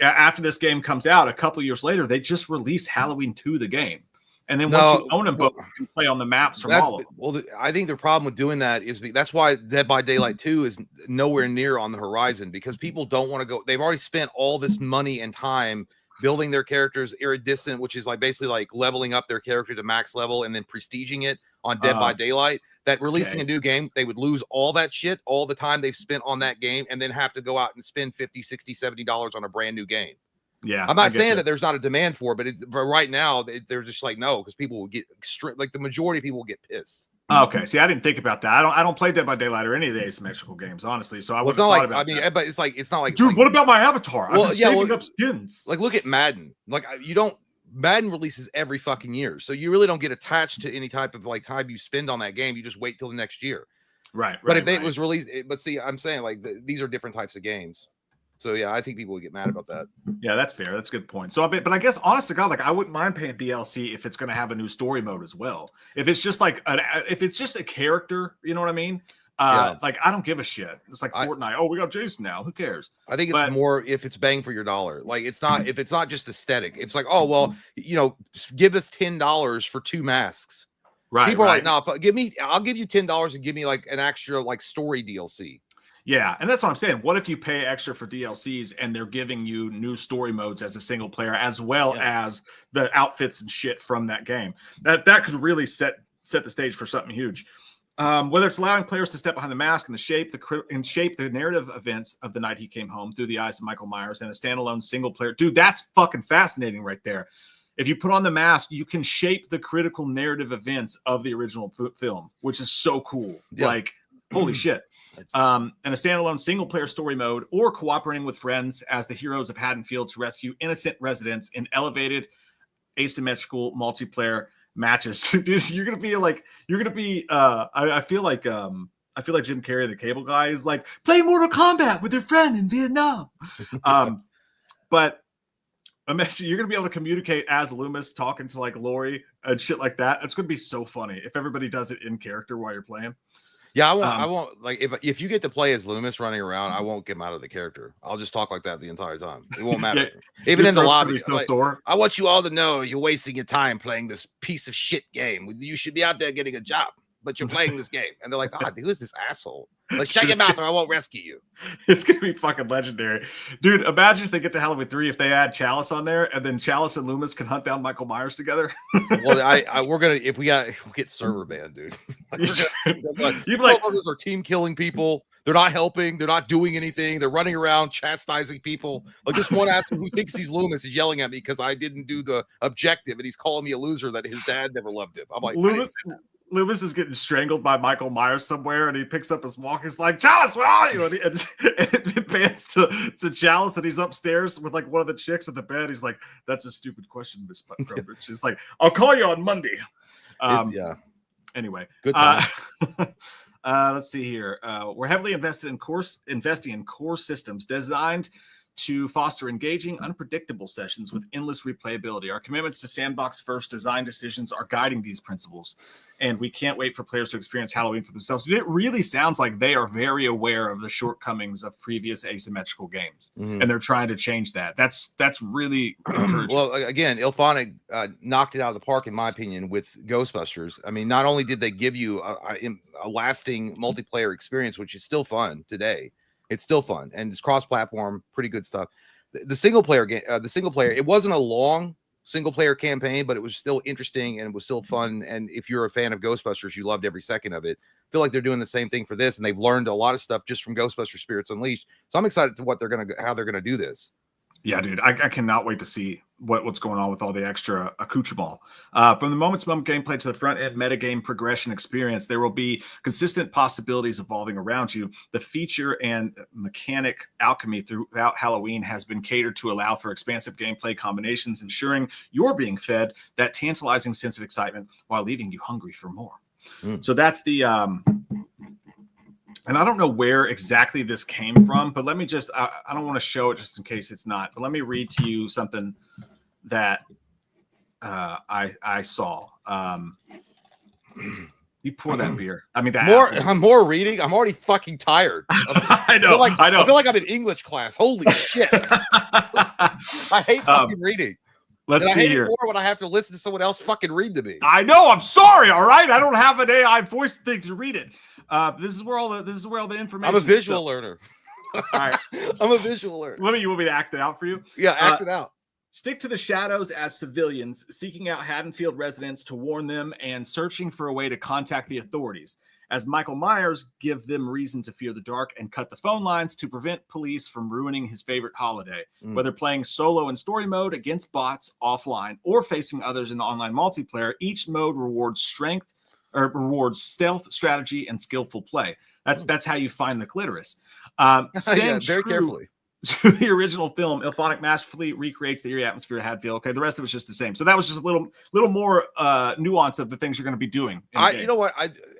after this game comes out, a couple years later, they just release Halloween 2, the game. And then once No, you own them both, you can play on the maps from all of them. Well, I think the problem with doing that is that's why Dead by Daylight 2 is nowhere near on the horizon, because people don't want to go. They've already spent all this money and time building their characters iridescent, which is like basically like leveling up their character to max level and then prestiging it on Dead by Daylight. That releasing a new game, they would lose all that shit, all the time they've spent on that game, and then have to go out and spend $50, $60, $70 on a brand new game. Yeah, I'm not saying that there's not a demand for it, but right now they're just like, no, because people will get like the majority of people will get pissed. Okay, see, I didn't think about that. I don't play Dead by Daylight or any of the asymmetrical games, honestly. So I Well, wouldn't have thought about that. But it's not like, Dude, what about my avatar? Well, I've been saving up skins. Like, look at Madden. Like, Madden releases every fucking year, so you really don't get attached to any type of like time you spend on that game. You just wait till the next year. Right. But if it was released, but see, I'm saying like these are different types of games. So yeah, I think people would get mad about that. Yeah, that's fair. That's a good point. So but I guess honest to God, like I wouldn't mind paying DLC if it's going to have a new story mode as well. If it's just like if it's just a character, you know what I mean? Like I don't give a shit. It's like Fortnite. Oh, we got Jason now. Who cares? I think it's more if it's bang for your dollar. Like it's not if it's not just aesthetic. It's like, oh well, give us $10 for 2 masks. Right. People are like, no, I'll give you $10 and give me like an extra like story DLC. Yeah, and that's what I'm saying. What if you pay extra for DLCs and they're giving you new story modes as a single player, as well as the outfits and shit from that game? That could really set the stage for something huge. Whether it's allowing players to step behind the mask and shape the narrative events of the night he came home through the eyes of Michael Myers and a standalone single player, dude, that's fucking fascinating right there. If you put on the mask, you can shape the critical narrative events of the original film, which is so cool. Yeah. Like, holy shit. And a standalone single-player story mode, or cooperating with friends as the heroes of Haddonfield to rescue innocent residents in elevated asymmetrical multiplayer matches. Dude, you're gonna be. I feel like Jim Carrey, the Cable Guy, is like, play Mortal Kombat with your friend in Vietnam. But imagine you're gonna be able to communicate as Loomis, talking to like Lori and shit like that. It's gonna be so funny if everybody does it in character while you're playing. Yeah, I won't like if you get to play as Loomis running around, I won't get him out of the character. I'll just talk like that the entire time. It won't matter. Even in the lobby. I want you all to know you're wasting your time playing this piece of shit game. You should be out there getting a job, but you're playing this game. And they're like, God, who is this asshole? Like, shut your mouth or I won't rescue you. It's gonna be fucking legendary. Dude, imagine if they get to Halloween 3, if they add Chalice on there, and then Chalice and Loomis can hunt down Michael Myers together. Well, we're gonna we'll get server banned, dude. You'd be like, are team killing people. They're not helping. They're not doing anything. They're running around chastising people. Like this one asshole who thinks he's Loomis is yelling at me because I didn't do the objective, and he's calling me a loser that his dad never loved him. I'm like, Loomis is getting strangled by Michael Myers somewhere, and he picks up his walk. He's like, Chalice, where are you? And it pans to Chalice, and he's upstairs with like one of the chicks at the bed. He's like, that's a stupid question, Miss Crumber. She's like, I'll call you on Monday. Yeah. Anyway, good time. Let's see here. We're heavily investing in core systems designed to foster engaging, unpredictable sessions with endless replayability. Our commitments to sandbox-first design decisions are guiding these principles, and we can't wait for players to experience Halloween for themselves. It really sounds like they are very aware of the shortcomings of previous asymmetrical games, and they're trying to change that. That's really encouraging. Well, again, IllFonic knocked it out of the park, in my opinion, with Ghostbusters. I mean, not only did they give you a lasting multiplayer experience, which is still fun today, it's still fun and it's cross-platform, pretty good stuff. The single player game, it wasn't a long single player campaign, but it was still interesting and it was still fun. And if you're a fan of Ghostbusters, you loved every second of it. I feel like they're doing the same thing for this, and they've learned a lot of stuff just from Ghostbusters Spirits Unleashed. So I'm excited to how they're gonna do this. Yeah, dude, I cannot wait to see what's going on with all the extra accoutrement. From the moment-to-moment gameplay to the front-end metagame progression experience, there will be consistent possibilities evolving around you. The feature and mechanic alchemy throughout Halloween has been catered to allow for expansive gameplay combinations, ensuring you're being fed that tantalizing sense of excitement while leaving you hungry for more. So that's the... And I don't know where exactly this came from, but let me just, I don't want to show it just in case it's not, but let me read to you something that I saw. You pour that beer. I mean, that More. apple. I'm more reading. I'm already fucking tired. I know. I feel like I'm in English class. Holy shit! I hate fucking reading. Let's And I see hate it here. more when I have to listen to someone else fucking read to me. I know. I'm sorry. All right. I don't have an AI voice thing to read it. This is where all the information. I'm a is. visual So, learner. all right. I'm a visual learner. You want me to act it out for you? Yeah, act it out. Stick to the shadows as civilians, seeking out Haddonfield residents to warn them and searching for a way to contact the authorities. As Michael Myers give them reason to fear the dark and cut the phone lines to prevent police from ruining his favorite holiday. Whether playing solo in story mode against bots offline or facing others in the online multiplayer, each mode rewards strength or rewards stealth, strategy, and skillful play. That's how you find the clitoris. Staying very true carefully to the original film, Ilphonic masterfully recreates the eerie atmosphere of Hadfield. Okay, the rest of it's just the same. So that was just a little more nuance of the things you're going to be doing. You know what?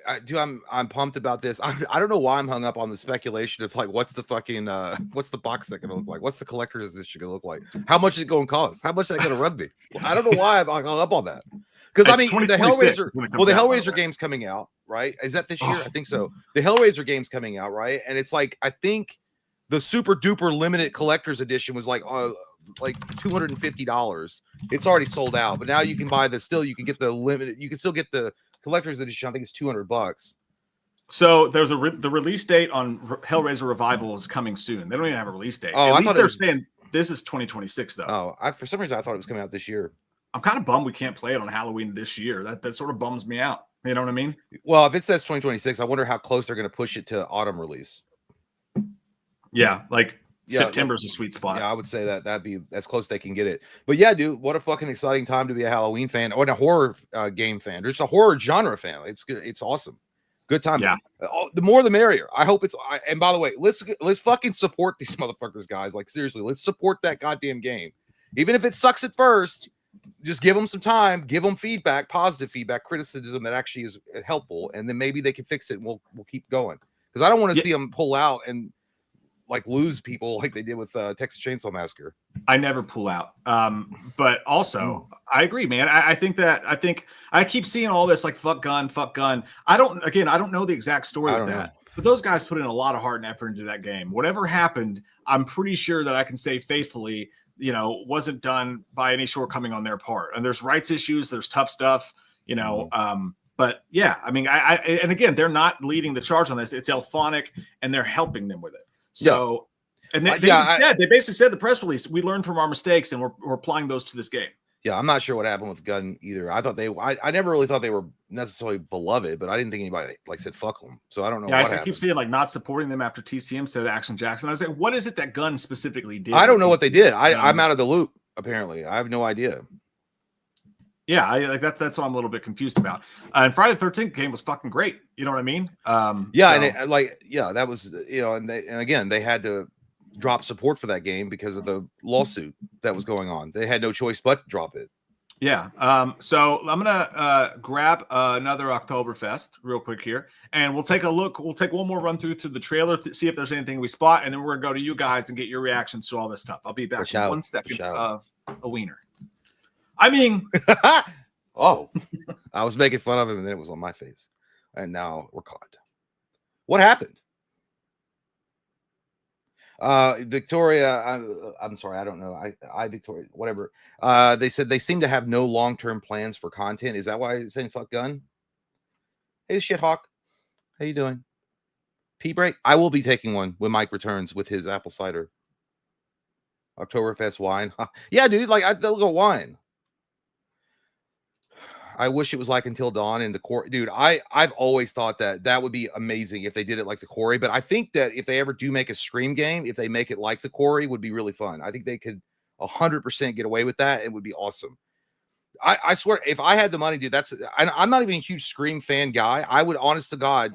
I'm pumped about this. I don't know why I'm hung up on the speculation of like what's the fucking what's the box set gonna look like? What's the collector's edition gonna look like? How much is it going to cost? How much is that gonna run me? I don't know why I'm hung up on that. Because I mean, the Hellraiser game's coming out, right? Is that this year? I think so. The Hellraiser game's coming out, right? And it's like I think the super duper limited collector's edition was like $250. It's already sold out, but now you can buy you can get the limited. You can still get the collector's edition. I think it's $200. So there's the release date on Hellraiser Revival is coming soon. They don't even have a release date. Oh, At least they're saying this is 2026 though. Oh, for some reason I thought it was coming out this year. I'm kind of bummed we can't play it on Halloween this year. That sort of bums me out. You know what I mean? Well, if it says 2026, I wonder how close they're going to push it to autumn release. Yeah, September's a sweet spot. Yeah, I would say that'd be as close they can get it. But yeah, dude, what a fucking exciting time to be a Halloween fan or a horror game fan, or just a horror genre fan. It's good. It's awesome. Good time. Yeah. The more the merrier. I hope it's. And by the way, let's fucking support these motherfuckers, guys. Like seriously, let's support that goddamn game, even if it sucks at first. Just give them some time, give them feedback, positive feedback, criticism that actually is helpful, and then maybe they can fix it. And we'll keep going because I don't want to see them pull out and like lose people like they did with Texas Chainsaw Massacre. I never pull out. But also I agree, man. I think I keep seeing all this like fuck gun. I don't know the exact story of that, but those guys put in a lot of heart and effort into that game. Whatever happened, I'm pretty sure that I can say faithfully, wasn't done by any shortcoming on their part. And there's rights issues, there's tough stuff, but yeah, I mean, and again, they're not leading the charge on this. It's Elphonic and they're helping them with it. So, and they basically said the press release, we learned from our mistakes and we're applying those to this game. Yeah, I'm not sure what happened with Gunn either. I thought I never really thought they were necessarily beloved, but I didn't think anybody said fuck them. So I don't know. Yeah, I keep seeing not supporting them after TCM said Action Jackson. I was like, what is it that Gunn specifically did? I don't know what they did. I'm out of the loop. Apparently, I have no idea. Yeah, that's what I'm a little bit confused about. And Friday the 13th game was fucking great. You know what I mean? That was and again they had to drop support for that game because of the lawsuit that was going on. They had no choice but to drop it. Yeah. So I'm gonna grab another Oktoberfest real quick here, and we'll take a look. We'll take one more run through the trailer, see if there's anything we spot, and then we're gonna go to you guys and get your reactions to all this stuff. I'll be back in 1 second of a wiener. I mean, oh, I was making fun of him, and then it was on my face, and now we're caught. What happened? Victoria, I'm sorry, I don't know. Victoria, whatever. They said they seem to have no long-term plans for content. Is that why it's saying fuck Gun? Hey, Shithawk, how you doing? Pea break. I will be taking one when Mike returns with his apple cider. Oktoberfest wine. Yeah, dude. They'll go wine. I wish it was like Until Dawn and the Quarry. Dude, I've always thought that would be amazing if they did it like the Quarry. But I think that if they ever do make a Scream game, if they make it like the Quarry, would be really fun. I think they could 100% get away with that. It would be awesome. I swear, if I had the money, dude, I'm not even a huge Scream fan guy. I would, honest to God,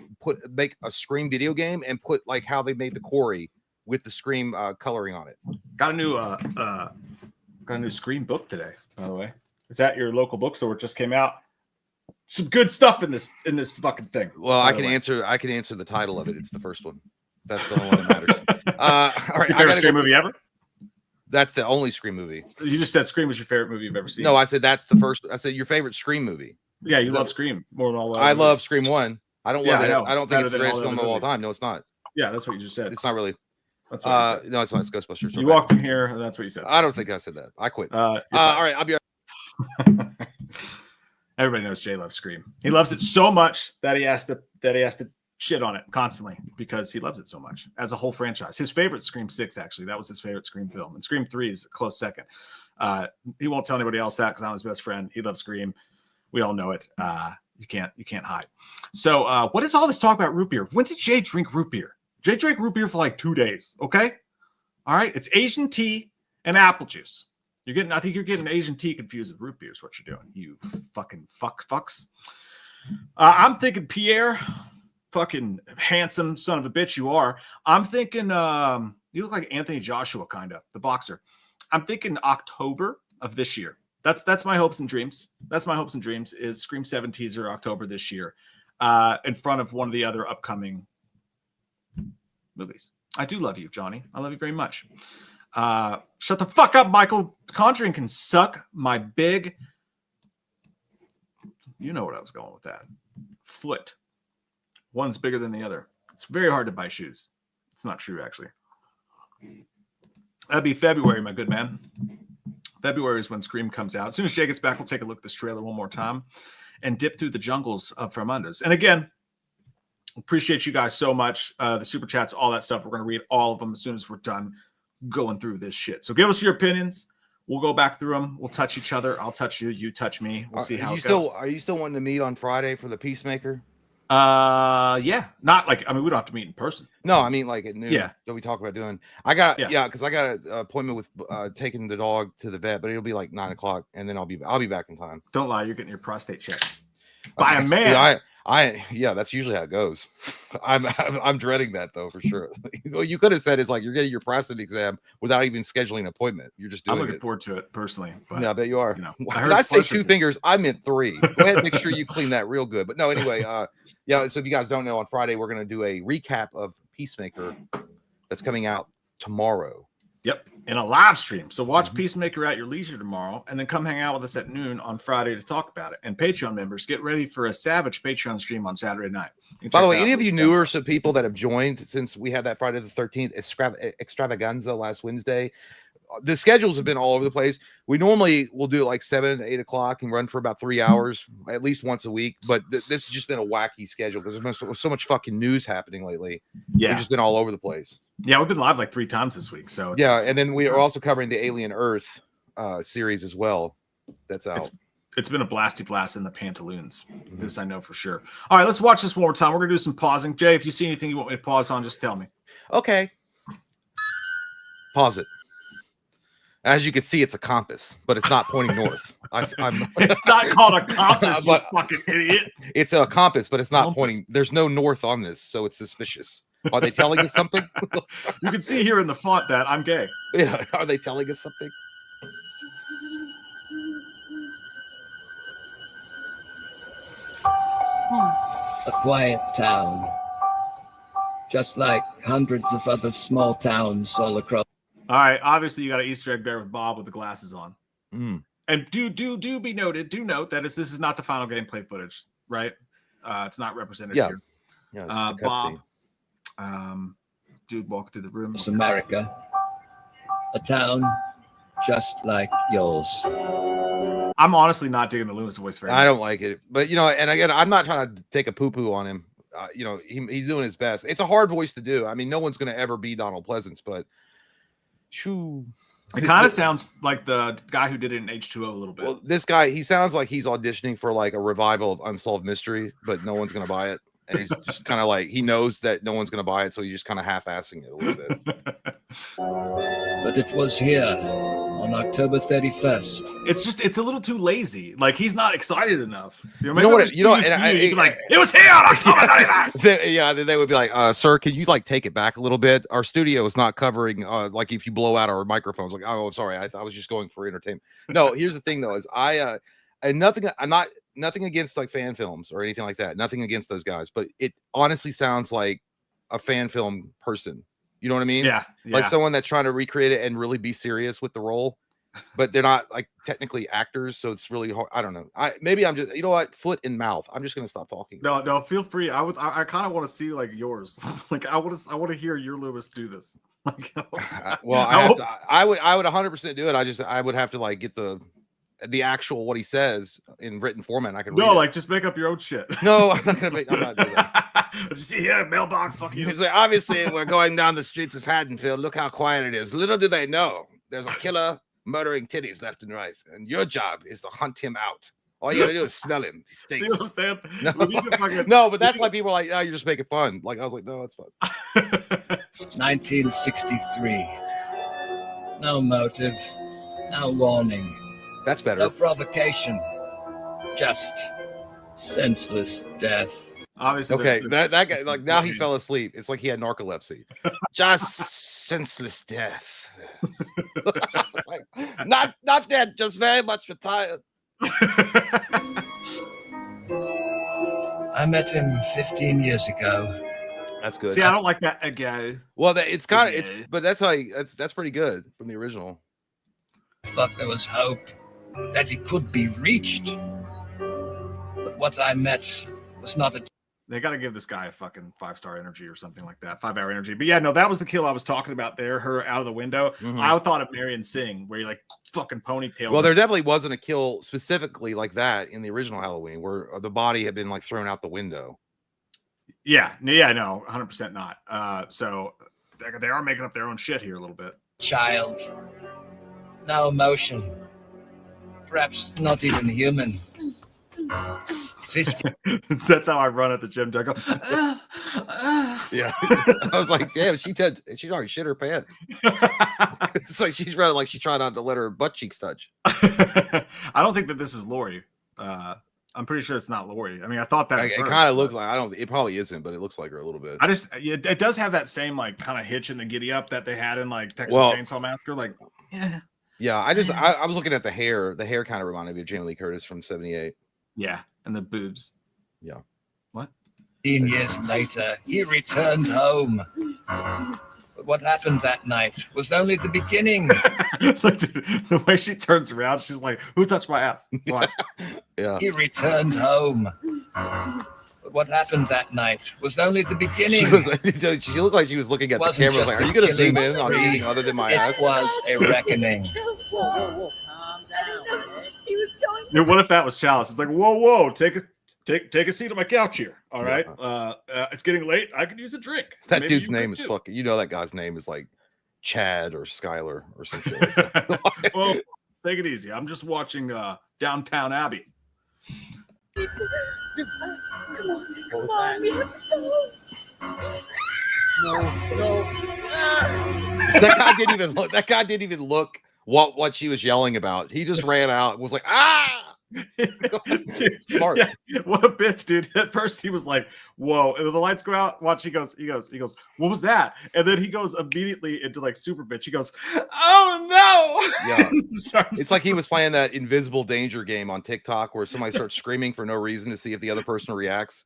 make a Scream video game and put like how they made the Quarry with the Scream coloring on it. Got a new Scream book today, by the way. It's at your local bookstore. It just came out. Some good stuff in this fucking thing. Well, I can answer the title of it. It's the first one. That's the only one that matters. All right. Your favorite Scream movie ever? That's the only Scream movie. So you just said Scream was your favorite movie you've ever seen. No, I said that's the first. I said your favorite Scream movie. Yeah, you Is love that- Scream more than all. I other love movies. Scream 1. I don't Yeah, love I it. know. I don't Better think it's the than all greatest the film other of all movies. time. No, it's not. Yeah, that's what you just said. It's not really. That's what you said. No, it's not. It's Ghostbusters. You We're back. walked in here, and that's what you said. I don't think I said that. I quit. You're All fine. right, I'll be. Everybody knows Jay loves Scream. He loves it so much that he has to shit on it constantly because he loves it so much as a whole franchise. His favorite Scream 6, actually, that was his favorite Scream film, and Scream 3 is a close second. He won't tell anybody else that because I'm his best friend. He loves Scream. We all know it. You can't hide. So what is all this talk about root beer? When did Jay drink root beer? Jay drank root beer for like 2 days. Okay, all right. It's Asian tea and apple juice. I think you're getting Asian tea confused with root beer is what you're doing. You fucking fucks. I'm thinking Pierre, fucking handsome son of a bitch you are. I'm thinking you look like Anthony Joshua, kind of, the boxer. I'm thinking October of this year. That's my hopes and dreams. That's my hopes and dreams is Scream 7 teaser October this year in front of one of the other upcoming movies. I do love you, Johnny. I love you very much. Shut the fuck up, Michael. Conjuring can suck my big. You know what I was going with that. Foot. One's bigger than the other. It's very hard to buy shoes. It's not true, actually. That'd be February, my good man. February is when Scream comes out. As soon as Jay gets back, we'll take a look at this trailer one more time and dip through the jungles of Farmundas. And again, appreciate you guys so much. The super chats, all that stuff. We're going to read all of them as soon as we're done going through this shit. So give us your opinions. We'll go back through them. We'll touch each other. I'll touch you. You touch me. We'll see how it goes. Are you still wanting to meet on Friday for the Peacemaker? Yeah. Not like, I mean, we don't have to meet in person. No, I mean like at noon. Yeah. That we talk about doing. Because I got an appointment with taking the dog to the vet, but it'll be like 9:00, and then I'll be back in time. Don't lie. You're getting your prostate checked by a man. That's usually how it goes. I'm dreading that though for sure. You could have said it's like you're getting your prostate exam without even scheduling an appointment. You're just doing I'm looking it. forward to it personally. But, Yeah, I bet you are. You know, Did I say 2 fingers? I meant 3. Go ahead and make sure you clean that real good. But no, anyway, so if you guys don't know, on Friday we're gonna do a recap of Peacemaker that's coming out tomorrow. Yep, in a live stream. So watch Peacemaker at your leisure tomorrow, and then come hang out with us at noon on Friday to talk about it. And Patreon members, get ready for a savage Patreon stream on Saturday night. By the way, any of you newer people that have joined since we had that Friday the 13th extravaganza last Wednesday, the schedules have been all over the place. We normally will do like 7 to 8 o'clock and run for about 3 hours, at least once a week. But this has just been a wacky schedule because there's so much fucking news happening lately. Yeah, We've just been all over the place. Yeah, we've been live like 3 times this week. So and then we are also covering the Alien Earth series as well. That's out. It's been a blasty blast in the pantaloons. This I know for sure. All right, let's watch this one more time. We're gonna do some pausing. Jay, if you see anything you want me to pause on, just tell me. Okay. Pause it. As you can see, it's a compass, but it's not pointing north. It's not called a compass, you fucking idiot. It's a compass, but it's not Compass. pointing. There's no north on this, so it's suspicious. Are they telling us something? You can see here in the font that I'm gay. Yeah, are they telling us something? A quiet town, just like hundreds of other small towns all across. All right, obviously you got an Easter egg there with Bob with the glasses on. Mm. And do be noted. Do note that this is not the final gameplay footage, right? It's not represented here. Yeah. It's just a Bob, cutscene. dude, walk through the room. America, a town just like yours. I'm honestly not digging the Loomis voice very much. I don't like it, but and again, I'm not trying to take a poo-poo on him. He's doing his best. It's a hard voice to do. I mean, no one's going to ever be Donald Pleasance, but shoo. It kind of sounds like the guy who did it in H2O a little bit. Well, this guy, he sounds like he's auditioning for like a revival of Unsolved Mystery, but no one's going to buy it. And he's just kind of like, he knows that no one's going to buy it, so he's just kind of half-assing it a little bit. But it was here on October 31st. It's a little too lazy. Like he's not excited enough. You know what? It was here on October 31st. Yeah, they would be like, sir, can you like take it back a little bit? Our studio is not covering like if you blow out our microphones. Like, oh, sorry, I was just going for entertainment. No, here's the thing though, is I'm not nothing against like fan films or anything like that. Nothing against those guys, but it honestly sounds like a fan film person. You know what I mean? Yeah. Like someone that's trying to recreate it and really be serious with the role. but they're not like technically actors, so it's really hard. I don't know. Maybe I'm just, you know what, foot and mouth. I'm just gonna stop talking. No, feel free. I kind of want to see like yours. Like I want to hear your Lewis do this. Like, Well, I would 100% do it. I would have to like get the actual what he says in written format. I could read it. like just make up your own shit. No, I'm not doing that. Just see here, mailbox. Fuck you. He's like, obviously, we're going down the streets of Haddonfield. Look how quiet it is. Little do they know, there's a killer murdering titties left and right, and your job is to hunt him out. All you gotta do is smell him. He See stinks. what I'm saying? No, We need to fucking- no, but that's like people are like, oh, you're just making fun. Like I was like, no, that's fun. 1963. No motive, no warning, That's no better. provocation, just senseless death. Obviously, Okay, there's- that guy, like now he fell Brilliant. asleep. It's like he had narcolepsy. Just senseless death. It's like, not dead, just very much retired. I met him 15 years ago. That's good. See, I don't like that ago. Well, it's kind of Yeah. but that's how that's pretty good from the original. I thought there was hope that he could be reached. But what I met was not a They got to give this guy a fucking 5-star energy or something like that, 5-hour energy. But yeah, no, that was the kill I was talking about there. Her out of the window. Mhm. I thought of Marion Singh, where you like fucking ponytail. Well, there definitely wasn't a kill specifically like that in the original Halloween, where the body had been like thrown out the window. no, 100% not. So they are making up their own shit here a little bit. child. No emotion. Perhaps not even human. 50 That's how I run at the gym. I go, Yeah, I was like, damn, she's already shit her pants. It's like she's running like she's trying not to let her butt cheeks touch. I don't think that this is Lori. I'm pretty sure it's not Lori. I mean, I thought that at It first, kind of but looks like, I don't. It probably isn't, but it looks like her a little bit. it does have that same like kind of hitch in the giddy up that they had in like Texas Well- Chainsaw Massacre. Like, yeah, Yeah, I was looking at the hair. The hair kind of reminded me of Jamie Lee Curtis from '78. yeah, and the boobs. 15 years later, he returned home. But what happened that night was only the beginning. Look, dude, the way she turns around, she's like, "Who touched my ass?" Watch. Yeah, He returned home. But what happened that night was only the beginning. she was. She looked like she was looking at the Wasn't camera. just Like, are a you going to zoom killing in on spree. anything other than my ass? It was a reckoning. Whoa, calm down. He was going Dude, what if that was Chalice? It's like, whoa, take a seat on my couch here. All Yeah. right, it's getting late. I could use a drink. That Maybe dude's you name could is too. fucking. You know that guy's name is like Chad or Skylar or some shit. Like that. Well, take it easy. I'm just watching Downtown Abbey. Come on, we have to go. That guy didn't even look. That guy didn't even look what she was yelling about. He just ran out and was like, ah. Dude, Smart. yeah, what a bitch, dude. At first he was like, whoa. And then the lights go out. Watch, he goes, what was that? And then he goes immediately into like super bitch. He goes, oh no. Yeah. Starts- It's like he was playing that invisible danger game on TikTok where somebody starts screaming for no reason to see if the other person reacts.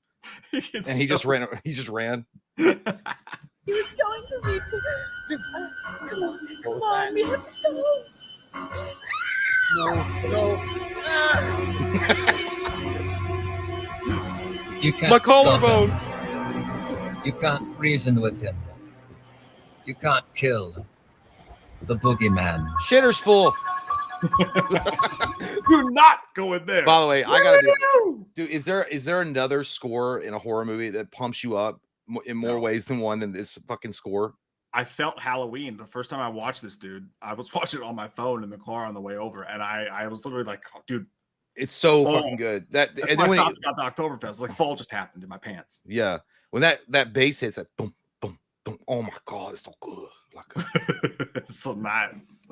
It's And he just so- ran. He just ran. He was going to reach it. Come on, we have to go. You can't My stop collarbone. him. You can't reason with him. You can't kill the boogeyman. Shitter's full. Do not go in there. By the way, I gotta do. Woo! Dude, is there another score in a horror movie that pumps you up in more No. ways than one than this fucking score? I felt Halloween the first time I watched this, dude. I was watching it on my phone in the car on the way over, and I was literally like, oh, dude, It's so Oh, fucking good. That that's and why I then when stopped at the Oktoberfest. Like fall just happened in my pants. yeah, when that bass hits, that boom, boom, boom. Oh my god, it's so good. Like, It's so nice.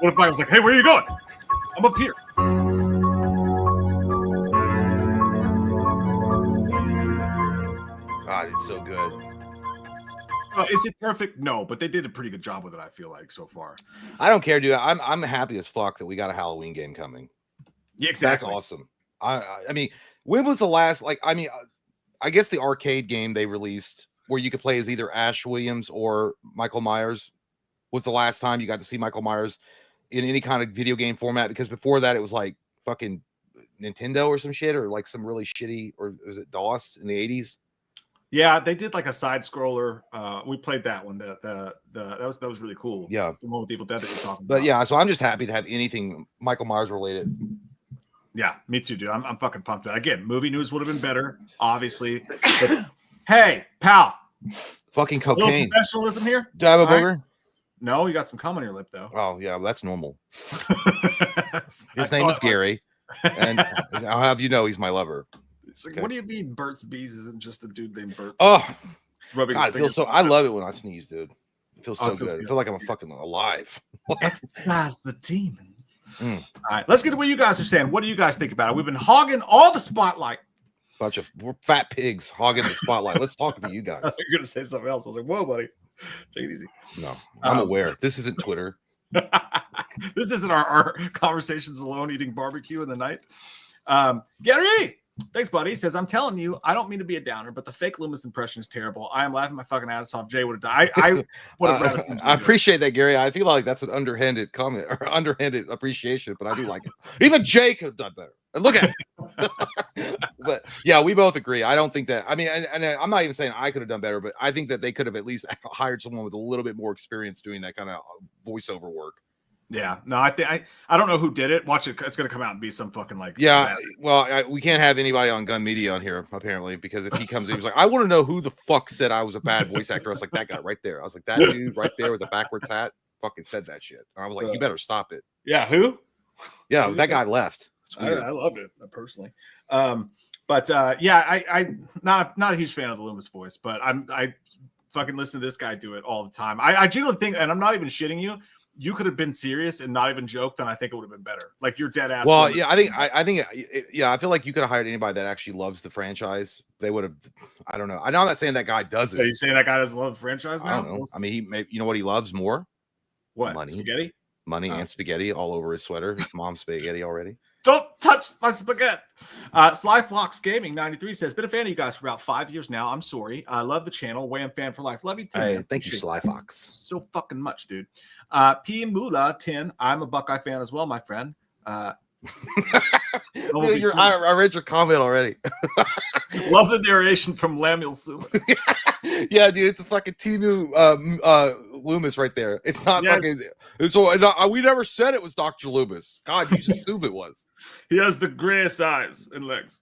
What if I was like, hey, where are you going? I'm up here. God, it's so good. Is it perfect? No, but they did a pretty good job with it, I feel like, so far. I don't care, dude. I'm happy as fuck that we got a Halloween game coming. Yeah, exactly. That's awesome. I mean, when was the last I guess the arcade game they released where you could play as either Ash Williams or Michael Myers. was the last time you got to see Michael Myers in any kind of video game format, because before that it was like fucking Nintendo or some shit, or like some really shitty, or was it DOS in the 80s? Yeah, they did like a side scroller. We played that one. That was really cool. Yeah, the one with Evil Dead that you're talking but about. yeah, so I'm just happy to have anything Michael Myers related. Yeah, me too, dude. I'm fucking pumped. Again, movie news would have been better, obviously. But, hey, pal, Fucking a little cocaine. professionalism here. Do I have a All right. booger? No, you got some cum on your lip though. Oh yeah, that's normal. I His name thought is Gary, and I'll have you know he's my lover. It's like, Okay. what do you mean Burt's Bees isn't just a dude named Burt? Oh, rubbing God, his it feels fingers so. on I it. love it when I sneeze, dude. It feels Oh, so it feels good. I good. feel like I'm fucking alive. Exercise the demons. Mm. All right, let's get to what you guys are saying. What do you guys think about it? We've been hogging all the spotlight. Bunch of we're fat pigs hogging the spotlight. Let's talk to you guys. You're gonna say something else. I was like, whoa, buddy, take it easy. No, I'm Um, aware. This isn't Twitter. This isn't our conversations alone eating barbecue in the night. Gary, thanks, buddy. He says, I'm telling you, I don't mean to be a downer, but the fake Loomis impression is terrible. I am laughing my fucking ass off. Jay would have died. I would have rather seen Jay I do it. appreciate that, Gary. I feel like that's an underhanded comment or underhanded appreciation, but I do like it. Even Jay could have done better. And look at it. But yeah, we both agree. I don't think that. I mean, and I'm not even saying I could have done better, but I think that they could have at least hired someone with a little bit more experience doing that kind of voiceover work. Yeah, no, I don't know who did it. Watch it; it's gonna come out and be some fucking like. Yeah, bad- well, we can't have anybody on Gun Media on here apparently, because if he comes in, he's like, I want to know who the fuck said I was a bad voice actor. I was like, that guy right there. I was like, that dude right there with the backwards hat fucking said that shit. And I was like, you better stop it. Yeah, who? Yeah, Who that did guy left. It's I weird. loved it personally. But yeah, I not a huge fan of the Loomis voice, but I fucking listen to this guy do it all the time. I genuinely think, and I'm not even shitting you. You could have been serious and not even joked, and I think it would have been better. Like you're dead ass. Well, Loomis. yeah, I think, yeah, I feel like you could have hired anybody that actually loves the franchise. They would have. I don't know. I'm not saying that guy doesn't. Are you saying that guy doesn't love the franchise I now? don't know. I mean, you know what he loves more? What? Money. Spaghetti? Money Oh. and spaghetti all over his sweater. His mom's spaghetti already. Don't touch my spaghetti. Sly Fox Gaming 93 says, been a fan of you guys for about 5 years now. I'm sorry. I love the channel. Wham fan for life. Love you too. Hey, man. thank you, Appreciate Sly it. Fox. So fucking much, dude. P Mula 10. I'm a Buckeye fan as well, my friend. Dude, I read your comment already. Love the narration from Lemuel Sumas. Yeah, dude, it's a fucking Timu Loomis right there. It's not Yes. fucking. We never said it was Dr. Loomis. God, you just assume it was. He has the grayest eyes and legs.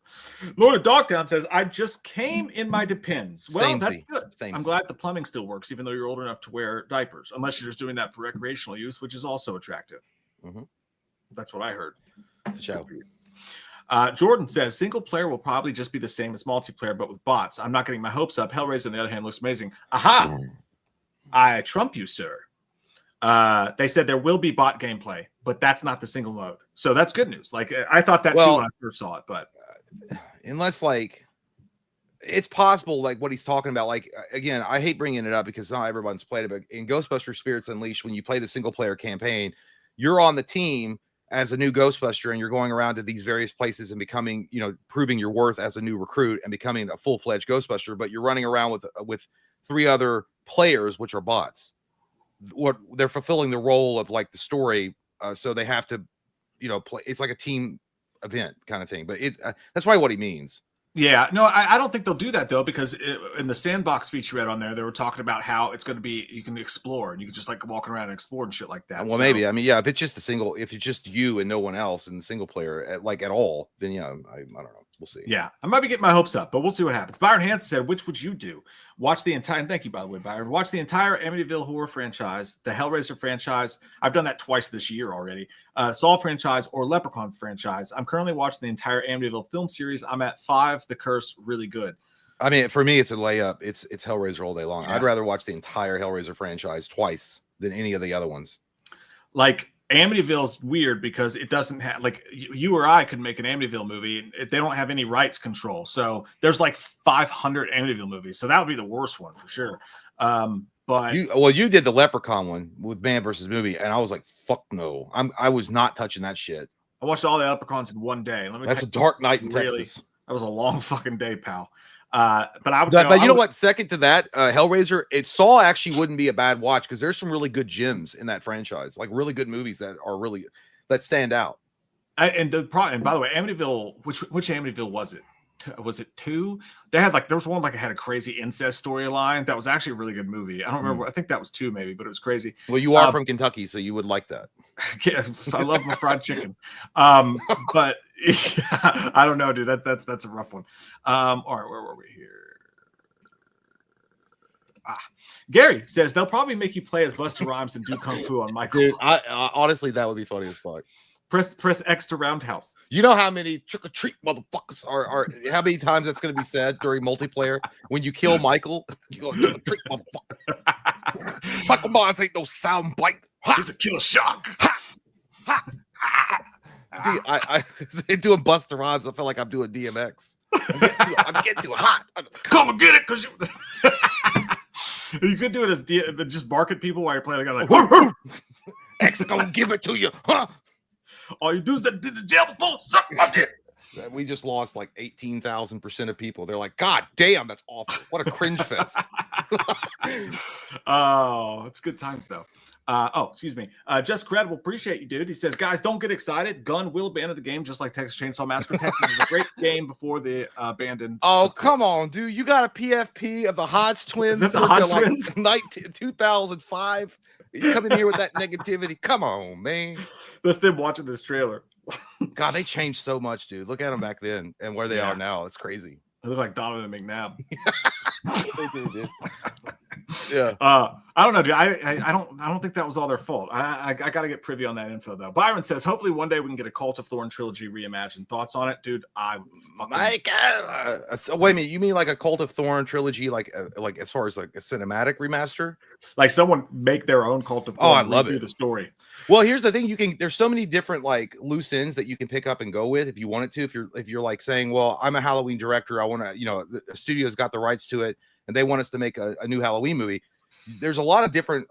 Lord of Dogtown says, I just came in my Depends. Well, Same that's thing. good. Same I'm thing. glad the plumbing still works, even though you're old enough to wear diapers, unless you're just doing that for recreational use, which is also attractive. Mhm. That's what I heard. For sure. Jordan says single player will probably just be the same as multiplayer, but with bots. I'm not getting my hopes up. Hellraiser, on the other hand, looks amazing. Aha! I trump you, sir. They said there will be bot gameplay, but that's not the single mode. So that's good news. Like I thought that too Well, when I first saw it, but Unless like it's possible, like what he's talking about. Like again, I hate bringing it up because not everyone's played it, but in Ghostbusters Spirits Unleashed, when you play the single player campaign, you're on the team as a new Ghostbuster and you're going around to these various places and becoming, proving your worth as a new recruit and becoming a full-fledged Ghostbuster, but you're running around with 3 other players, which are bots. What they're fulfilling the role of like the story. So they have to, play. It's like a team event kind of thing, but that's probably what he means. yeah, no, I don't think they'll do that though, because in the sandbox featurette on there, they were talking about how it's going to be, you can explore and you can just like walk around and explore and shit like that. Well, So, maybe. I mean, yeah, if it's just you and no one else in the single player, at all, then yeah, I don't know. We'll see. yeah, I might be getting my hopes up, but we'll see what happens. Byron Hansen said, which would you do? Watch the entire, and thank you, by the way, Byron. Watch the entire Amityville horror franchise, the Hellraiser franchise. I've done that twice this year already. Saw franchise or Leprechaun franchise. I'm currently watching the entire Amityville film series. I'm at 5. The Curse, really good. I mean, for me, it's a layup. It's Hellraiser all day long. Yeah. I'd rather watch the entire Hellraiser franchise twice than any of the other ones. Like Amityville's weird because it doesn't have, like, you or I could make an Amityville movie and they don't have any rights control. So there's like 500 Amityville movies. So that would be the worst one for sure. But You did the Leprechaun one with Man versus Movie, and I was like, fuck no. I was not touching that shit. I watched all the Leprechauns in one day. Let me That's tell a dark night in really? Texas. That was a long fucking day, pal. But I would. But you know what? Second to that, Hellraiser, Saw actually wouldn't be a bad watch because there's some really good gems in that franchise, like really good movies that stand out. And by the way, Amityville, which Amityville was it? Was it 2? They had there was one had a crazy incest storyline that was actually a really good movie. I don't remember. I think that was 2 maybe, but it was crazy. Well, you are from Kentucky, so you would like that. Yeah, I love my fried chicken. But I don't know, dude. That's a rough one. All right, where were we here? Gary says they'll probably make you play as Busta Rhymes and do kung fu on Michael. Dude, I honestly, that would be funny as fuck. Press X to roundhouse. You know how many trick or treat motherfuckers are how many times that's going to be said during multiplayer when you kill Michael? You go trick or treat motherfucker. Michael Myers ain't no sound bite. He's a killer shark. Dude, I doing Busta Rhymes. I feel like I'm doing DMX. I'm getting too hot. Come and get it, cause you could do it as just bark at people while you're playing the guy like X gonna give it to you, huh? All you do is did the jail before, suck my dick. We just lost 18,000% of people. They're like, God damn, that's awful. What a cringe fest. Oh, it's good times though. Excuse me. Just Credible, appreciate you, dude. He says, guys, don't get excited. Gun will ban the game just like Texas Chainsaw Massacre. Texas is a great game before the abandoned. Oh, come on, dude. You got a PFP of the Hodge twins. Is that the Hodge twins? 2005. You come in here with that negativity. Come on, man. That's them watching this trailer. God, they changed so much, dude. Look at them back then and where they are now. It's crazy. They look like Donovan McNabb. They do, dude. Yeah. I don't know, dude. I don't think that was all their fault. I got to get privy on that info though. Byron says, hopefully one day we can get a Cult of Thorn trilogy reimagined. Thoughts on it, dude? Wait a minute. You mean like a Cult of Thorn trilogy, like as far as a cinematic remaster? Like someone make their own Cult of Thorn. Oh, I love it. The story. Well, here's the thing: there's so many different loose ends that you can pick up and go with if you wanted to. If you're saying, well, I'm a Halloween director, I want to, the studio's got the rights to it, and they want us to make a new Halloween movie. There's a lot of different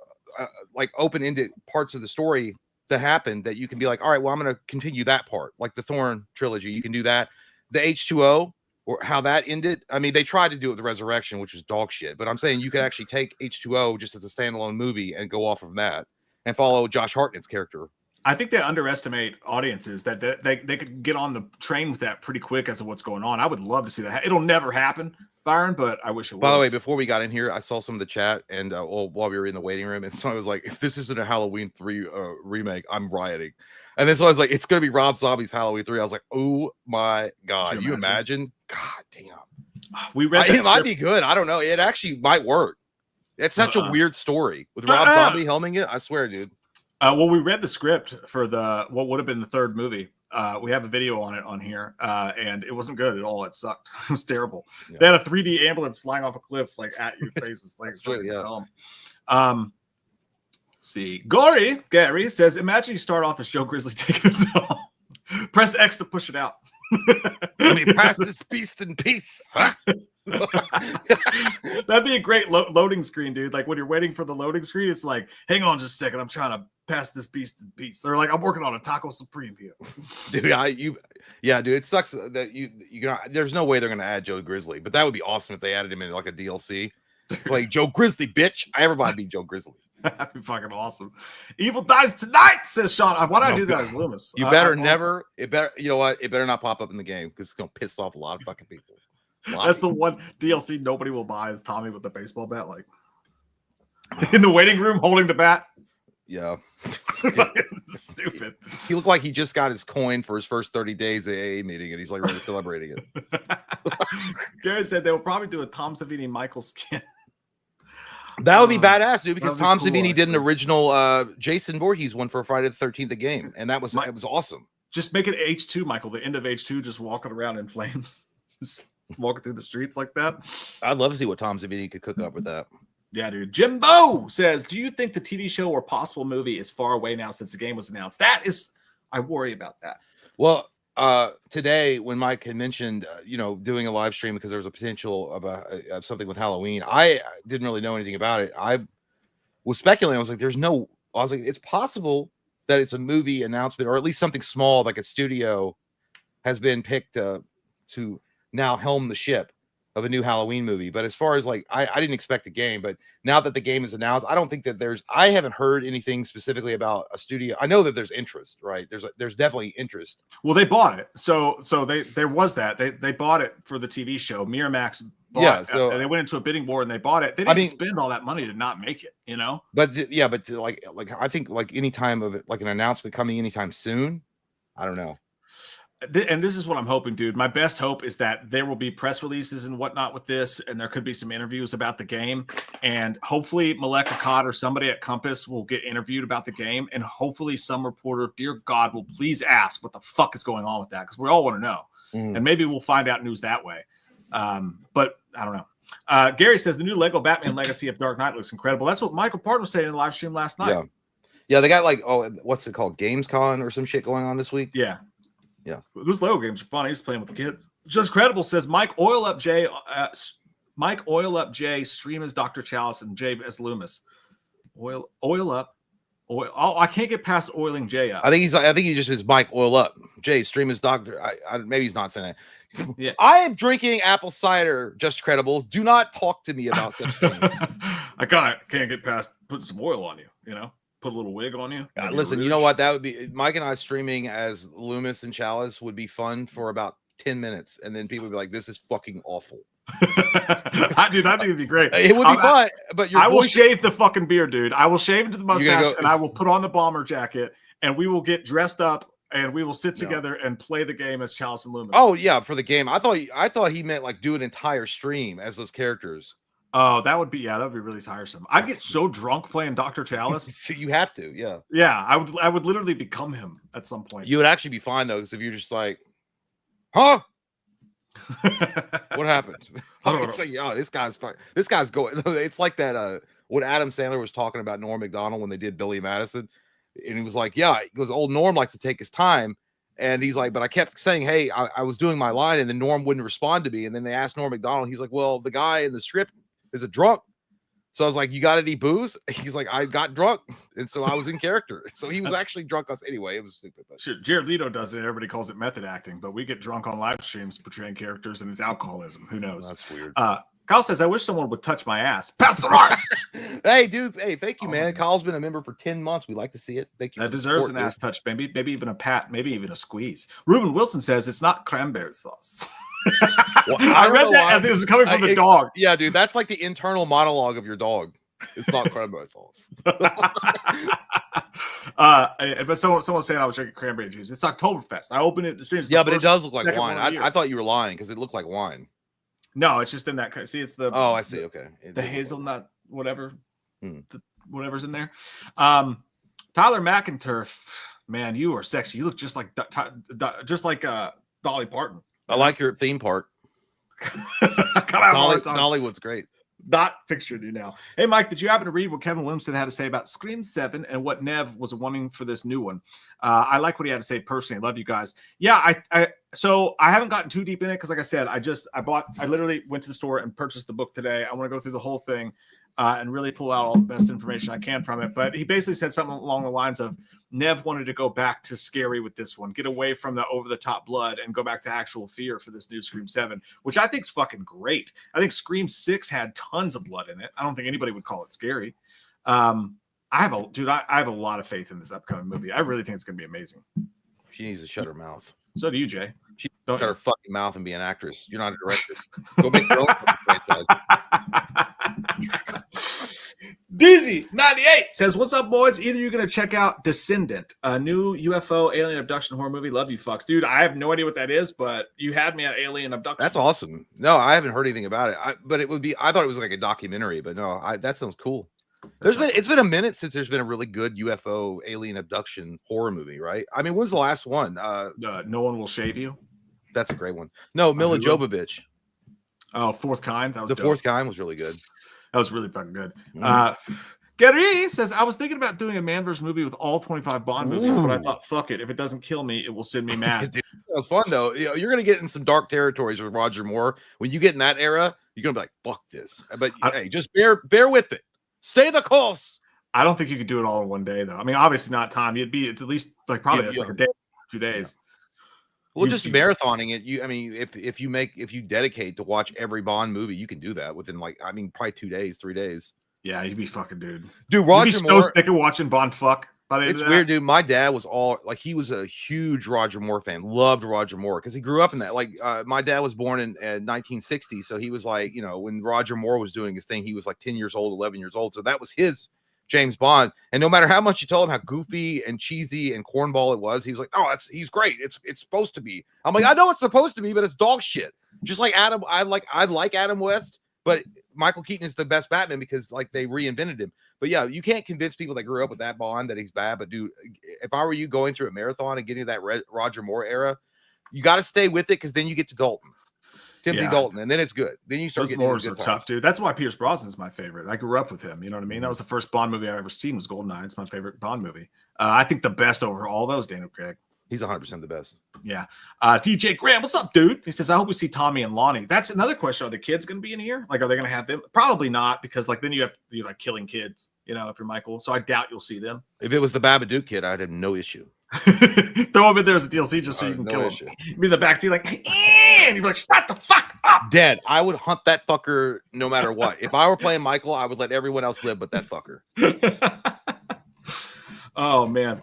open-ended parts of the story that happen that you can be like, all right, well, I'm going to continue that part, like the Thorn trilogy. You can do that. The H2O or how that ended. I mean, they tried to do it with the Resurrection, which was dog shit. But I'm saying you could actually take H2O just as a standalone movie and go off of that and follow Josh Hartnett's character. I think they underestimate audiences that they could get on the train with that pretty quick as to what's going on. I would love to see that. It'll never happen, Byron, but I wish it would. By the way, before we got in here, I saw some of the chat and while we were in the waiting room, and someone was like, if this isn't a Halloween 3 remake, I'm rioting. And then so I was like, it's going to be Rob Zombie's Halloween 3. I was like, oh my God. Could you imagine? God damn. It might be good. I don't know. It actually might work. It's such a weird story with Rob Zombie helming it. I swear, dude. Well, we read the script for what would have been the third movie. We have a video on it on here, and it wasn't good at all. It sucked. It was terrible. Yeah. They had a 3D ambulance flying off a cliff at your faces. Dumb. Let's see. Gary says, imagine you start off as Joe Grizzly taking it home. Press X to push it out. Let me pass this beast in peace. Huh? That'd be a great loading screen, dude. Like when you're waiting for the loading screen, it's like, hang on just a second, I'm trying to pass this beast in peace. They're like, I'm working on a Taco Supreme here. Dude, dude, it sucks that there's no way they're gonna add Joe Grizzly, but that would be awesome if they added him in like a DLC. Like Joe Grizzly, bitch. Everybody be Joe Grizzly. That'd be fucking awesome. Evil dies tonight, says Sean. Why don't I do that as Loomis? You better never. It better. You know what? It better not pop up in the game because it's gonna piss off a lot of fucking people. That's the one DLC nobody will buy is Tommy with the baseball bat, like in the waiting room holding the bat. Yeah. Stupid. He looked like he just got his coin for his first 30 days AA meeting and he's like really celebrating it. Gary said they will probably do a Tom Savini Michael skin. That would be badass, dude, because Tom cool, Savini did an original Jason Voorhees one for Friday the 13th game, and it was awesome. Just make it H2, Michael, the end of H2, just walking around in flames. Just walking through the streets like that. I'd love to see what Tom Savini could cook up with that. Yeah, dude. Jimbo says, do you think the TV show or possible movie is far away now since the game was announced? I worry about that. Well, today when Mike had mentioned, doing a live stream because there was a potential of something with Halloween, I didn't really know anything about it. I was speculating. I was like, it's possible that it's a movie announcement or at least something small, like a studio has been picked to now helm the ship of a new Halloween movie. But as far as like, I didn't expect the game, but now that the game is announced, I don't think that I haven't heard anything specifically about a studio. I know that there's interest, right? There's definitely interest. Well, they bought it. So there was that. They bought it for the TV show. Miramax bought it. So they went into a bidding war and they bought it. They didn't spend all that money to not make it, you know? But like I think like any time of it, like an announcement coming anytime soon, I don't know. And this is what I'm hoping, dude. My best hope is that there will be press releases and whatnot with this, and there could be some interviews about the game. And hopefully Malek Akkad or somebody at Compass will get interviewed about the game. And hopefully some reporter, dear God, will please ask what the fuck is going on with that, because we all want to know. And maybe we'll find out news that way. But I don't know. Gary says the new Lego Batman Legacy of Dark Knight looks incredible. That's what Michael Parton was saying in the live stream last night. Yeah, they got like, what's it called? Gamescom or some shit going on this week? Yeah. Yeah, those Lego games are fun. He's playing with the kids. Just Credible says Mike Oil Up J, stream as Dr. Chalice and Jay as Loomis. Oil up. Oil. Oh, I can't get past oiling Jay up. I think he just is Mike Oil Up. Jay stream as Dr. I maybe he's not saying that. Yeah. I am drinking apple cider. Just Credible. Do not talk to me about such things. I kind of can't get past putting some oil on you. You know. Put a little wig on you. Listen, you know what? That would be Mike and I streaming as Loomis and Chalice would be fun for about 10 minutes. And then people would be like, this is fucking awful. I think it'd be great. It would be fun, but I will shave the fucking beard, dude. I will shave into the mustache and I will put on the bomber jacket and we will get dressed up and we will sit together and play the game as Chalice and Loomis. Oh, yeah, for the game. I thought he meant like do an entire stream as those characters. Oh, that would be really tiresome. I'd get so drunk playing Dr. Chalice. So you have to, yeah. Yeah, I would literally become him at some point. You would actually be fine though, because if you're just like, huh? What happened? It's like, oh, this guy's going. It's like that what Adam Sandler was talking about Norm Macdonald when they did Billy Madison. And he was like, yeah, he goes, old Norm likes to take his time. And he's like, but I kept saying, hey, I was doing my line, and then Norm wouldn't respond to me. And then they asked Norm Macdonald, he's like, well, the guy in the script is a drunk. So I was like, you got any booze? He's like, I got drunk. And so I was in character. So he was actually drunk us anyway. It was stupid. But. Sure, Jared Leto does it. Everybody calls it method acting, but we get drunk on live streams portraying characters, and it's alcoholism. Who knows? That's weird. Kyle says, I wish someone would touch my ass. Pass the rice. Hey, dude. Hey, thank you, man. Kyle's been a member for 10 months. We like to see it. Thank you. That deserves an ass touch, maybe even a pat, maybe even a squeeze. Ruben Wilson says it's not cranberry sauce. Well, I read that as it was coming from the dog. Yeah, dude. That's like the internal monologue of your dog. It's not cranberry sauce. But someone saying I was drinking cranberry juice. It's Oktoberfest. I opened it. The streams. Yeah, but it does look like wine. I thought you were lying because it looked like wine. No, it's just in that. See, it's the. Oh, I see. Okay. The hazelnut, whatever, whatever's in there. Tyler McInturf, man, you are sexy. You look just like Dolly Parton. I like your theme park. Dollywood's great. Not pictured you now. Hey, Mike, did you happen to read what Kevin Williamson had to say about Scream 7 and what Nev was wanting for this new one? I like what he had to say personally. I love you guys. Yeah, so I haven't gotten too deep in it because, like I said, I literally went to the store and purchased the book today. I want to go through the whole thing and really pull out all the best information I can from it. But he basically said something along the lines of Nev wanted to go back to scary with this one, get away from the over-the-top blood and go back to actual fear for this new Scream 7, which I think is fucking great. I think Scream 6 had tons of blood in it. I don't think anybody would call it scary. I have a lot of faith in this upcoming movie. I really think it's going to be amazing. She needs to shut her mouth. So do you, Jay. She don't shut her fucking mouth and be an actress. You're not a director. Go make your own franchise. Dizzy98 says, what's up, boys? Either you're going to check out Descendant, a new UFO alien abduction horror movie. Love you, fucks. Dude, I have no idea what that is, but you had me at alien abduction. That's awesome. No, I haven't heard anything about it. But it would be, I thought it was like a documentary, but no, that sounds cool. It's been a minute since there's been a really good UFO alien abduction horror movie, right? I mean, when's the last one? No One Will Shave You. That's a great one. No, Mila Jovovich. Oh, Fourth Kind. That was dope. Fourth Kind was really good. That was really fucking good. Gary says, I was thinking about doing a Manverse movie with all 25 Bond movies, but I thought, fuck it. If it doesn't kill me, it will send me mad. Dude, that was fun, though. You know, you're going to get in some dark territories with Roger Moore. When you get in that era, you're going to be like, fuck this. But hey, just bear with it. Stay the course. I don't think you could do it all in one day, though. I mean, obviously not time. You'd be at least like probably that's like a day, 2 days. Well, just marathoning it. I mean, if you dedicate to watch every Bond movie, you can do that within probably 2 days, 3 days. Yeah, you'd be fucking dude. Dude, You'd Roger be so Moore. sick of watching Bond fuck. By the end It's of that. weird, dude. My dad was he was a huge Roger Moore fan. Loved Roger Moore because he grew up in that. My dad was born in 1960, so he was when Roger Moore was doing his thing, he was like 10 years old, 11 years old. So that was his James Bond. And no matter how much you told him how goofy and cheesy and cornball it was, he was like, "Oh, he's great. It's supposed to be." I'm like, "I know it's supposed to be, but it's dog shit." Just like Adam, I like Adam West, but Michael Keaton is the best Batman because they reinvented him. But yeah, you can't convince people that grew up with that Bond that he's bad. But dude, if I were you going through a marathon and getting to that Roger Moore era, you got to stay with it because then you get to Dalton. Timothy Dalton, and then it's good. Then you start Those getting Moors are tough, dude. That's why Pierce Brosnan's my favorite. I grew up with him. You know what I mean? That was the first Bond movie I've ever seen. Was Goldeneye. It's my favorite Bond movie. I think the best over all those, Daniel Craig. He's 100% the best. Yeah. DJ Graham, what's up, dude? He says, I hope we see Tommy and Lonnie. That's another question. Are the kids going to be in here? Are they going to have them? Probably not, because then you're killing kids, if you're Michael. So I doubt you'll see them. If it was the Babadook kid, I'd have no issue. Throw him in there as a DLC just so you can kill him. Be in the backseat and you'd be like, shut the fuck up. Dead. I would hunt that fucker no matter what. If I were playing Michael, I would let everyone else live but that fucker. Oh, man.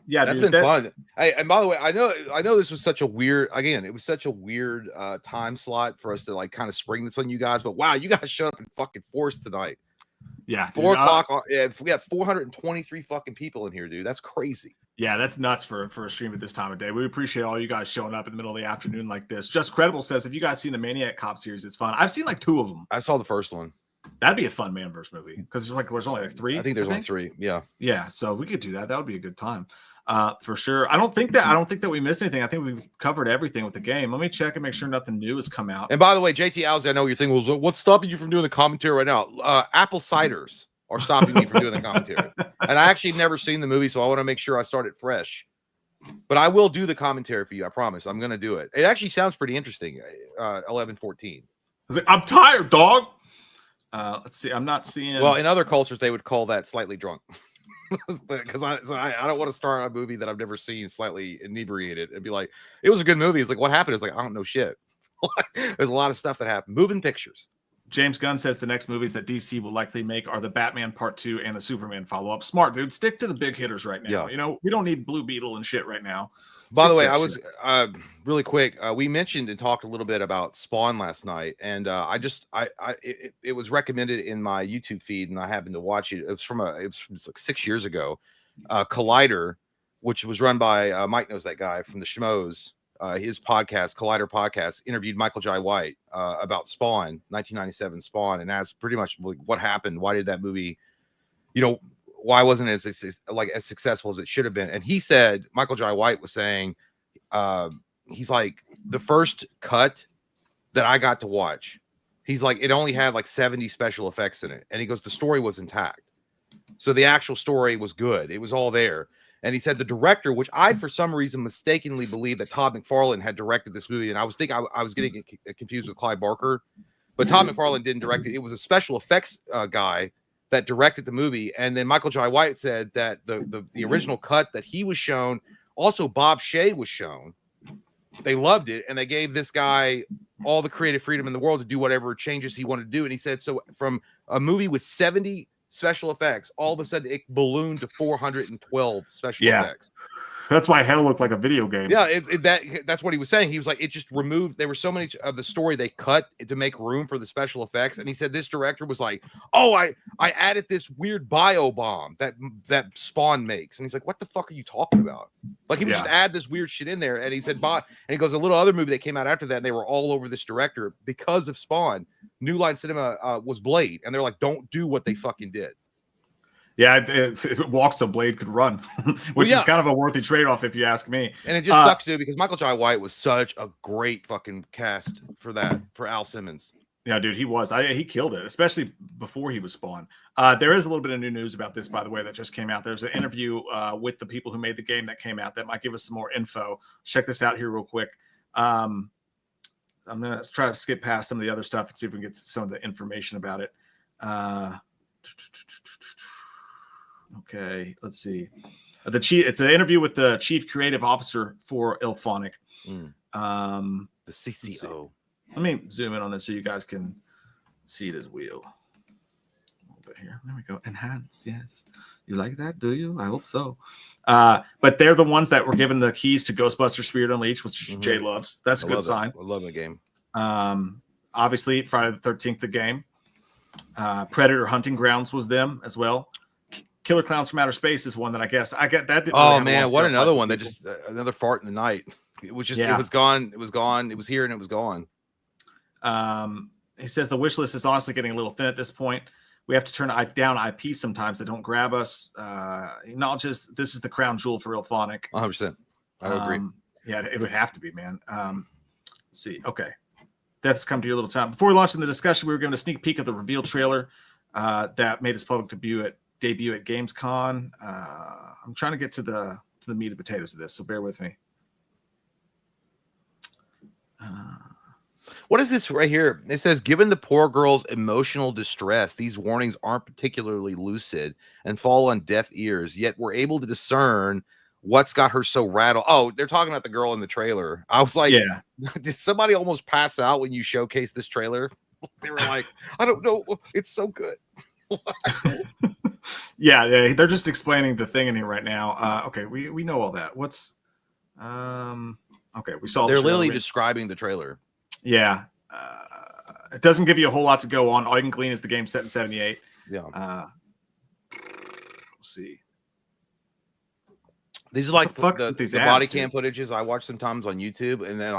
Yeah, that's been fun. Hey, and by the way, I know this was such a weird, it was such a weird time slot for us to kind of spring this on you guys, but wow, you guys showed up in fucking force tonight. Yeah. 4 o'clock. We got 423 fucking people in here, dude. That's crazy. Yeah, that's nuts for a stream at this time of day. We appreciate all you guys showing up in the middle of the afternoon like this. Just Credible says, if you guys seen the Maniac Cop series, it's fun. I've seen 2 of them. I saw the first one. That'd be a fun Manverse movie because there's only 3. I think there's only 3. Yeah. Yeah. So we could do that. That would be a good time. For sure. I don't think that we missed anything. I think we've covered everything with the game. Let me check and make sure nothing new has come out. And by the way, JT Owsley, I know your thing was, what's stopping you from doing the commentary right now? Apple ciders are stopping me from doing the commentary. And I actually never seen the movie, so I want to make sure I start it fresh. But I will do the commentary for you. I promise. I'm going to do it. It actually sounds pretty interesting. 11-14. I'm tired, dog. Let's see. I'm not seeing. Well, in other cultures, they would call that slightly drunk. Because I don't want to start a movie that I've never seen slightly inebriated and be like, it was a good movie. It's like, what happened? It's like, I don't know shit. There's a lot of stuff that happened. Moving pictures. James Gunn says the next movies that DC will likely make are the Batman Part 2 and the Superman follow-up. Smart, dude. Stick to the big hitters right now. Yeah. We don't need Blue Beetle and shit right now. By the way, I was really quick. We mentioned and talked a little bit about Spawn last night, and it was recommended in my YouTube feed, and I happened to watch it. It was from 6 years ago. Collider, which was run by Mike knows that guy from the Schmoes. His podcast, Collider Podcast, interviewed Michael Jai White about Spawn, 1997 Spawn, and asked pretty much what happened. Why did that movie, why wasn't it as successful as it should have been? And he said, Michael Jai White was saying, he's like, the first cut that I got to watch, he's like, it only had 70 special effects in it. And he goes, the story was intact. So the actual story was good. It was all there. And he said the director, which I, for some reason, mistakenly believed that Todd McFarlane had directed this movie. And I was getting confused with Clive Barker, but Todd McFarlane didn't direct it. It was a special effects guy that directed the movie. And then Michael Jai White said that the original cut that he was shown, also Bob Shea was shown. They loved it, and they gave this guy all the creative freedom in the world to do whatever changes he wanted to do. And he said, so from a movie with 70 special effects, all of a sudden it ballooned to 412 special effects. That's why hell looked like a video game. Yeah, that's what he was saying. He was like, it just removed. There were so many of the story they cut to make room for the special effects. And he said this director was like, oh, I added this weird bio bomb that Spawn makes. And he's like, what the fuck are you talking about? Like, he would just add this weird shit in there. And he said, and he goes, a little other movie that came out after that, and they were all over this director because of Spawn. New Line Cinema was Blade, and they're like, don't do what they fucking did. Yeah, it walks so Blade could run, which is kind of a worthy trade-off if you ask me. And it just sucks, dude, because Michael Jai White was such a great fucking cast for Al Simmons. Yeah, dude, he was. He killed it, especially before he was Spawn. There is a little bit of new news about this, by the way, that just came out. There's an interview with the people who made the game that came out that might give us some more info. Check this out here real quick. I'm going to try to skip past some of the other stuff and see if we can get some of the information about it. Okay, let's see. It's an interview with the chief creative officer for IllFonic. Mm. The see. CCO. Let me zoom in on this so you guys can see it as wheel. A little bit here. There we go. Enhance. Yes. You like that? Do you? I hope so. But they're the ones that were given the keys to Ghostbusters Spirit Unleashed, which Jay loves. That's a good sign. I love the game. Obviously, Friday the 13th, the game. Predator Hunting Grounds was them as well. Killer Clowns from Outer Space is one that I guess I get that. Didn't really Oh have a man, lot what to another reflect one on that people. just another fart in the night. It was just Yeah. it was gone. It was gone. It was here and it was gone. He says the wish list is honestly getting a little thin at this point. We have to turn down IP sometimes that don't grab us. He acknowledges this is the crown jewel for Ilphonic. 100%. I would agree. Yeah, it would have to be, man. Let's see. Okay. That's come to your little time. Before we launched in the discussion, we were given a sneak peek of the reveal trailer that made its public debut at Gamescom. I'm trying to get to the meat and potatoes of this, so bear with me. What is this right here? It says, given the poor girl's emotional distress, these warnings aren't particularly lucid and fall on deaf ears, yet we're able to discern what's got her so rattled. Oh, they're talking about the girl in the trailer. I was like, Yeah. Did somebody almost pass out when you showcased this trailer? They were like, I don't know. It's so good. Yeah, they're just explaining the thing in here right now. Okay, we know all that. What's okay, we saw They're the literally trailer. describing the trailer. Yeah. It doesn't give you a whole lot to go on. All you can glean is the game set in 78. Yeah. Let's see. These are like the fuck's the with these body ads, cam footages I watch sometimes on YouTube, and then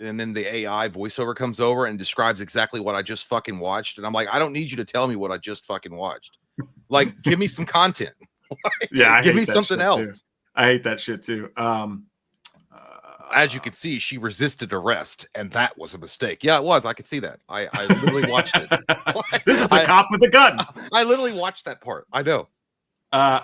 and then the AI voiceover comes over and describes exactly what I just fucking watched, and I'm like, I don't need you to tell me what I just fucking watched. Like, give me some content. Yeah, give me something else. I hate that shit too. As you can see, she resisted arrest, and that was a mistake. Yeah, it was. I could see that. I literally watched it. This is a cop with a gun. I literally watched that part. I know.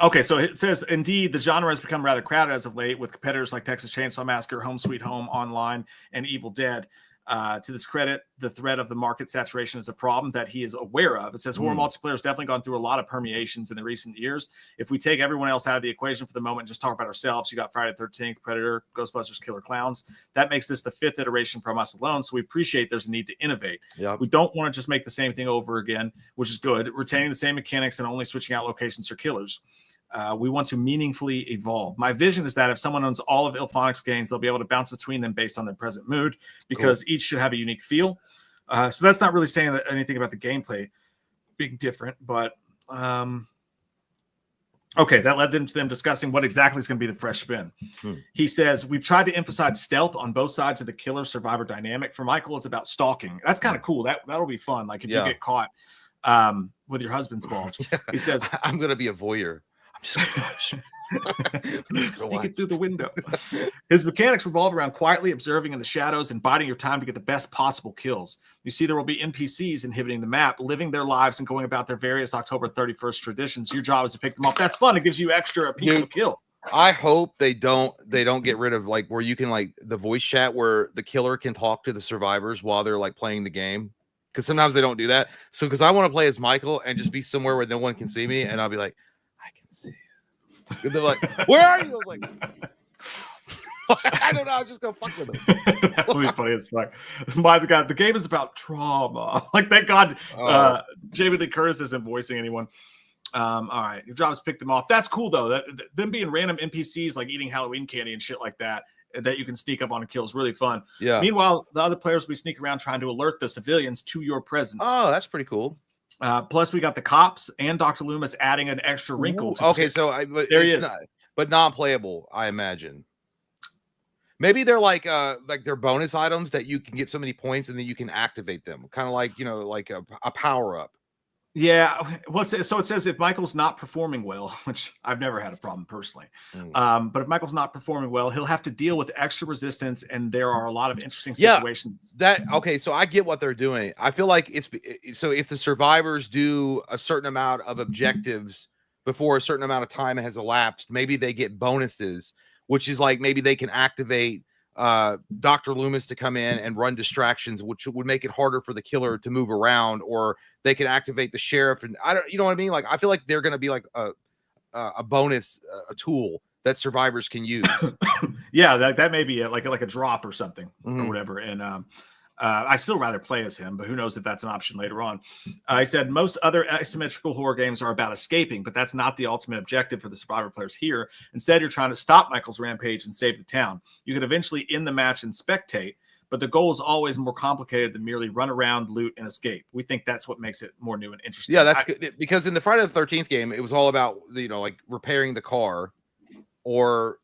Okay, so it says, indeed, the genre has become rather crowded as of late with competitors like Texas Chainsaw Massacre, Home Sweet Home Online, and Evil Dead. To this credit, the threat of the market saturation is a problem that he is aware of. It says horror multiplayer has definitely gone through a lot of permeations in the recent years. If we take everyone else out of the equation for the moment and just talk about ourselves, you got Friday the 13th, Predator, Ghostbusters, Killer Clowns. That makes this the 5th iteration from us alone. So we appreciate there's a need to innovate. Yeah. We don't want to just make the same thing over again, which is good. Retaining the same mechanics and only switching out locations for killers. We want to meaningfully evolve. My vision is that if someone owns all of Ilphonic's games, they'll be able to bounce between them based on their present mood because each should have a unique feel. So that's not really saying anything about the gameplay being different, but okay, that led them to them discussing what exactly is going to be the fresh spin. He says, we've tried to emphasize stealth on both sides of the killer survivor dynamic. For Michael, it's about stalking. That's kind of cool. That'll be fun. Like if you get caught with your husband's bulge. He says, I'm going to be a voyeur. Sneak it through the window. His mechanics revolve around quietly observing in the shadows and biding your time to get the best possible kills. You see, there will be NPCs inhibiting the map, living their lives and going about their various October 31st traditions. Your job is to pick them up. That's fun. It gives you extra people to kill. I hope they don't get rid of like where you can like the voice chat where the killer can talk to the survivors while they're like playing the game. Because sometimes they don't do that. So because I want to play as Michael and just be somewhere where no one can see me, and I'll be like, I can see you. And they're like, where are you? I was like, I don't know. I was just gonna fuck with them. That'll be funny as fuck. My God, the game is about trauma. Like, thank God, Jamie Lee Curtis isn't voicing anyone. All right, your job is to pick them off. That's cool though. That them being random NPCs like eating Halloween candy and shit like that you can sneak up on and kill is really fun. Yeah. Meanwhile, the other players will be sneaking around trying to alert the civilians to your presence. Oh, that's pretty cool. Plus, we got the cops and Dr. Loomis adding an extra wrinkle. Okay, so there he is, but non-playable, I imagine. Maybe they're like they're bonus items that you can get so many points and then you can activate them, kind of like like a power up. Yeah. So it says if Michael's not performing well, which I've never had a problem personally, but if Michael's not performing well, he'll have to deal with extra resistance, and there are a lot of interesting situations. Okay, so I get what they're doing. I feel like so if the survivors do a certain amount of objectives before a certain amount of time has elapsed, maybe they get bonuses, which is like maybe they can activate Dr. Loomis to come in and run distractions, which would make it harder for the killer to move around, or they can activate the sheriff, and I don't, you know what I mean? Like, I feel like they're going to be like a bonus, a tool that survivors can use. Yeah, that may be like a drop or something or Mhm. whatever. And I still rather play as him, but who knows if that's an option later on. He said most other asymmetrical horror games are about escaping, but that's not the ultimate objective for the survivor players here. Instead, you're trying to stop Michael's rampage and save the town. You can eventually end the match and spectate, but the goal is always more complicated than merely run around, loot, and escape. We think that's what makes it more new and interesting. Yeah, that's good because in the Friday the 13th game, it was all about like repairing the car or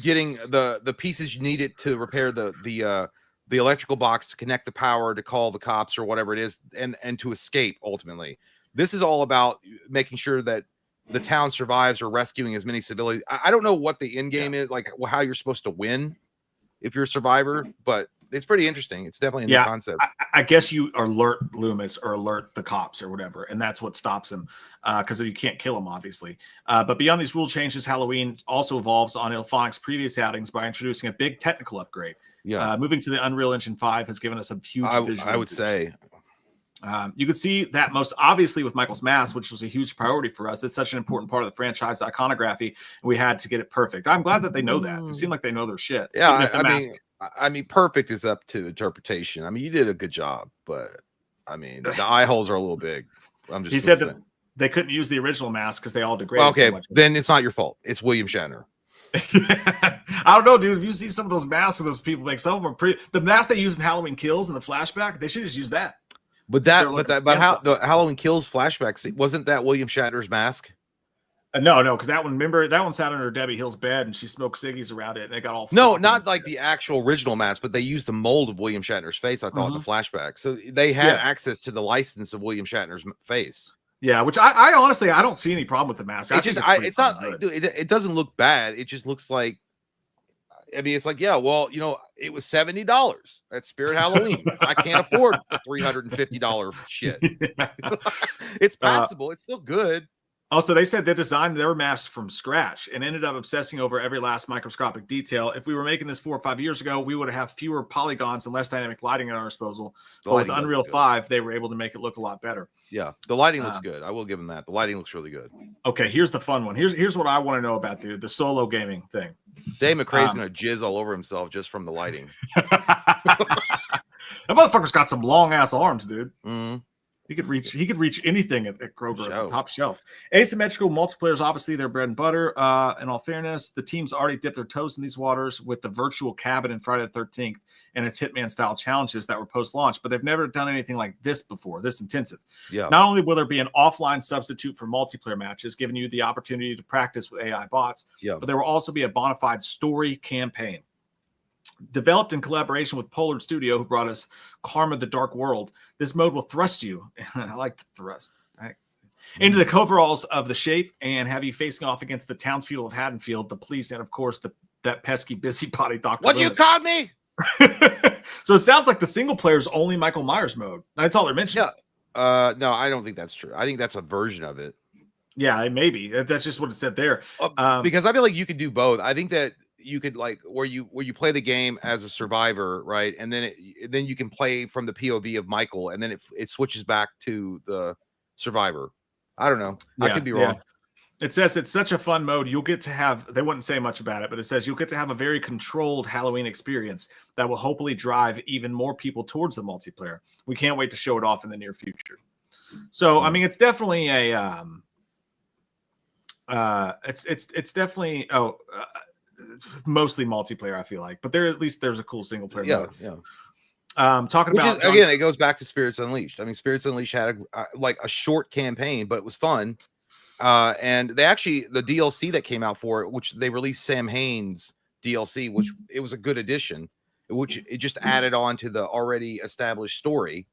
getting the pieces you needed to repair the electrical box to connect the power to call the cops or whatever it is and to escape ultimately. This is all about making sure that the town survives or rescuing as many civilians. I don't know what the end game is, like how you're supposed to win if you're a survivor, but it's pretty interesting. It's definitely a new concept. I guess you alert Loomis or alert the cops or whatever, and that's what stops him because you can't kill him, obviously. But beyond these rule changes, Halloween also evolves on IllFonic's previous outings by introducing a big technical upgrade. Yeah, moving to the Unreal Engine 5 has given us a huge visual I would boost. say. You could see that most obviously with Michael's Mask, which was a huge priority for us. It's such an important part of the franchise iconography, and we had to get it perfect. I'm glad that they know that. They seem like they know their shit. Yeah, I mean, perfect is up to interpretation. I mean, you did a good job, but I mean, the eye holes are a little big. He said that they couldn't use the original mask because they all degraded. Well, okay, so much. then it's not your fault. It's William Shatner. I don't know, dude. If you see some of those masks that those people make, some of them are pretty. The mask they use in Halloween Kills in the flashback, they should just use that. But how the Halloween Kills flashbacks, wasn't that William Shatner's mask? No, because that one, remember, that one sat under Debbie Hill's bed and she smoked ciggies around it and it got all. No, not like the actual original mask, but they used the mold of William Shatner's face. I thought in the flashback, so they had access to the license of William Shatner's face. Yeah, which I honestly I don't see any problem with the mask. It doesn't look bad. It just looks like. I mean, it's like, yeah, well, it was $70 at Spirit Halloween. I can't afford the $350 shit. It's passable. It's still good. Also, they said they designed their masks from scratch and ended up obsessing over every last microscopic detail. If we were making this 4 or 5 years ago, we would have fewer polygons and less dynamic lighting at our disposal. But with Unreal 5, they were able to make it look a lot better. Yeah, the lighting looks good. I will give them that. The lighting looks really good. Okay, here's the fun one. Here's what I want to know about, dude. The solo gaming thing. Dave McCrae's going to jizz all over himself just from the lighting. That motherfucker's got some long ass arms, dude. Mm-hmm. He could reach anything at Kroger at the top shelf. Asymmetrical multiplayer is obviously their bread and butter. In all fairness, the team's already dipped their toes in these waters with the virtual cabin in Friday the 13th and its Hitman style challenges that were post-launch, but they've never done anything like this before, this intensive. Yeah. Not only will there be an offline substitute for multiplayer matches, giving you the opportunity to practice with AI bots, but there will also be a bona fide story campaign. Developed in collaboration with Pollard Studio, who brought us Karma: The Dark World, this mode will thrust you. I like to thrust. Right? Into the coveralls of the Shape and have you facing off against the townspeople of Haddonfield, the police, and of course that pesky busybody Dr. What you called me? So it sounds like the single player is only Michael Myers mode. That's all they're mentioning. Yeah. No, I don't think that's true. I think that's a version of it. Yeah, maybe that's just what it said there. Because I feel like you could do both. I think that you could like where you play the game as a survivor, right? And then you can play from the POV of Michael, and then it switches back to the survivor. I don't know. I could be wrong. It says it's such a fun mode. You'll get to have, they wouldn't say much about it, but it says you'll get to have a very controlled Halloween experience that will hopefully drive even more people towards the multiplayer. We can't wait to show it off in the near future. So, I mean, it's definitely a, it's definitely, mostly multiplayer, I feel like, but at least there's a cool single player mode. Talking about again, it goes back to Spirits Unleashed. I mean, Spirits Unleashed had a short campaign, but it was fun. And they actually, the DLC that came out for it, which they released Sam Haines DLC, which it was a good addition, which it just added on to the already established story.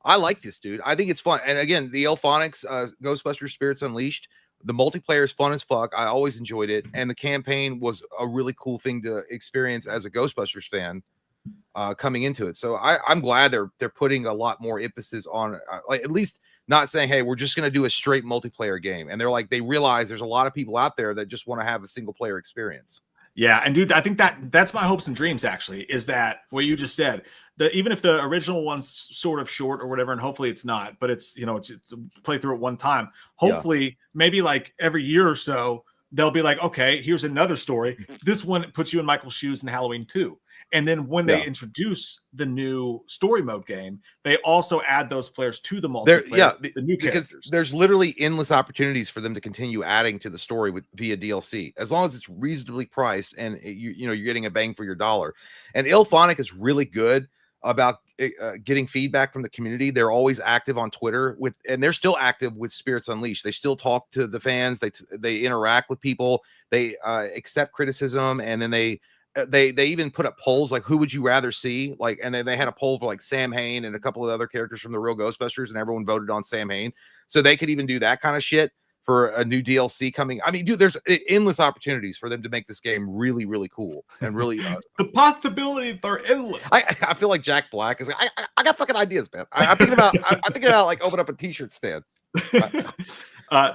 I like this, dude. I think it's fun. And again, the IllFonics Ghostbusters Spirits Unleashed, the multiplayer is fun as fuck. I always enjoyed it. And the campaign was a really cool thing to experience as a Ghostbusters fan coming into it. So I'm glad they're putting a lot more emphasis on like at least not saying, hey, we're just going to do a straight multiplayer game. And they're like, they realize there's a lot of people out there that just want to have a single player experience. Yeah. And dude, I think that's my hopes and dreams actually, is that what you just said, that even if the original one's sort of short or whatever, and hopefully it's not, but it's, it's play through it one time. Hopefully maybe like every year or so, they'll be like, okay, here's another story. This one puts you in Michael's shoes in Halloween 2. And then when they introduce the new story mode game, they also add those players to the multiplayer, the new because characters. there's literally endless opportunities for them to continue adding to the story via DLC, as long as it's reasonably priced and you're getting a bang for your dollar. And IllFonic is really good about getting feedback from the community. They're always active on Twitter and they're still active with Spirits Unleashed. They still talk to the fans. They interact with people. They accept criticism, and then they even put up polls like, who would you rather see? Like, and then they had a poll for like Sam Hain and a couple of other characters from the real Ghostbusters, and everyone voted on Sam Hain. So they could even do that kind of shit for a new DLC coming. I mean, dude, there's endless opportunities for them to make this game really, really cool and really. The possibilities are endless. I feel like Jack Black is like, I got fucking ideas, man. I'm thinking about like open up a t-shirt stand.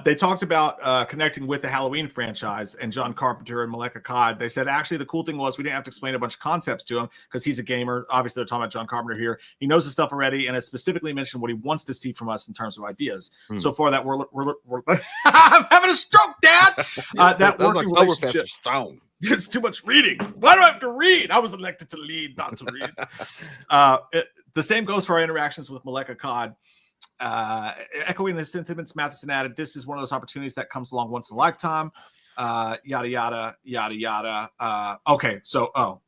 They talked about connecting with the Halloween franchise and John Carpenter and Malek Akkad. They said actually the cool thing was we didn't have to explain a bunch of concepts to him because he's a gamer. Obviously, they're talking about John Carpenter here. He knows the stuff already and has specifically mentioned what he wants to see from us in terms of ideas. So far, that we're I'm having a stroke, Dad. That working relationship. Stone. It's too much reading. Why do I have to read? I was elected to lead, not to read. The same goes for our interactions with Malek Akkad. Echoing the sentiments Matheson added, this is one of those opportunities that comes along once in a lifetime. Yada yada yada yada. Okay, so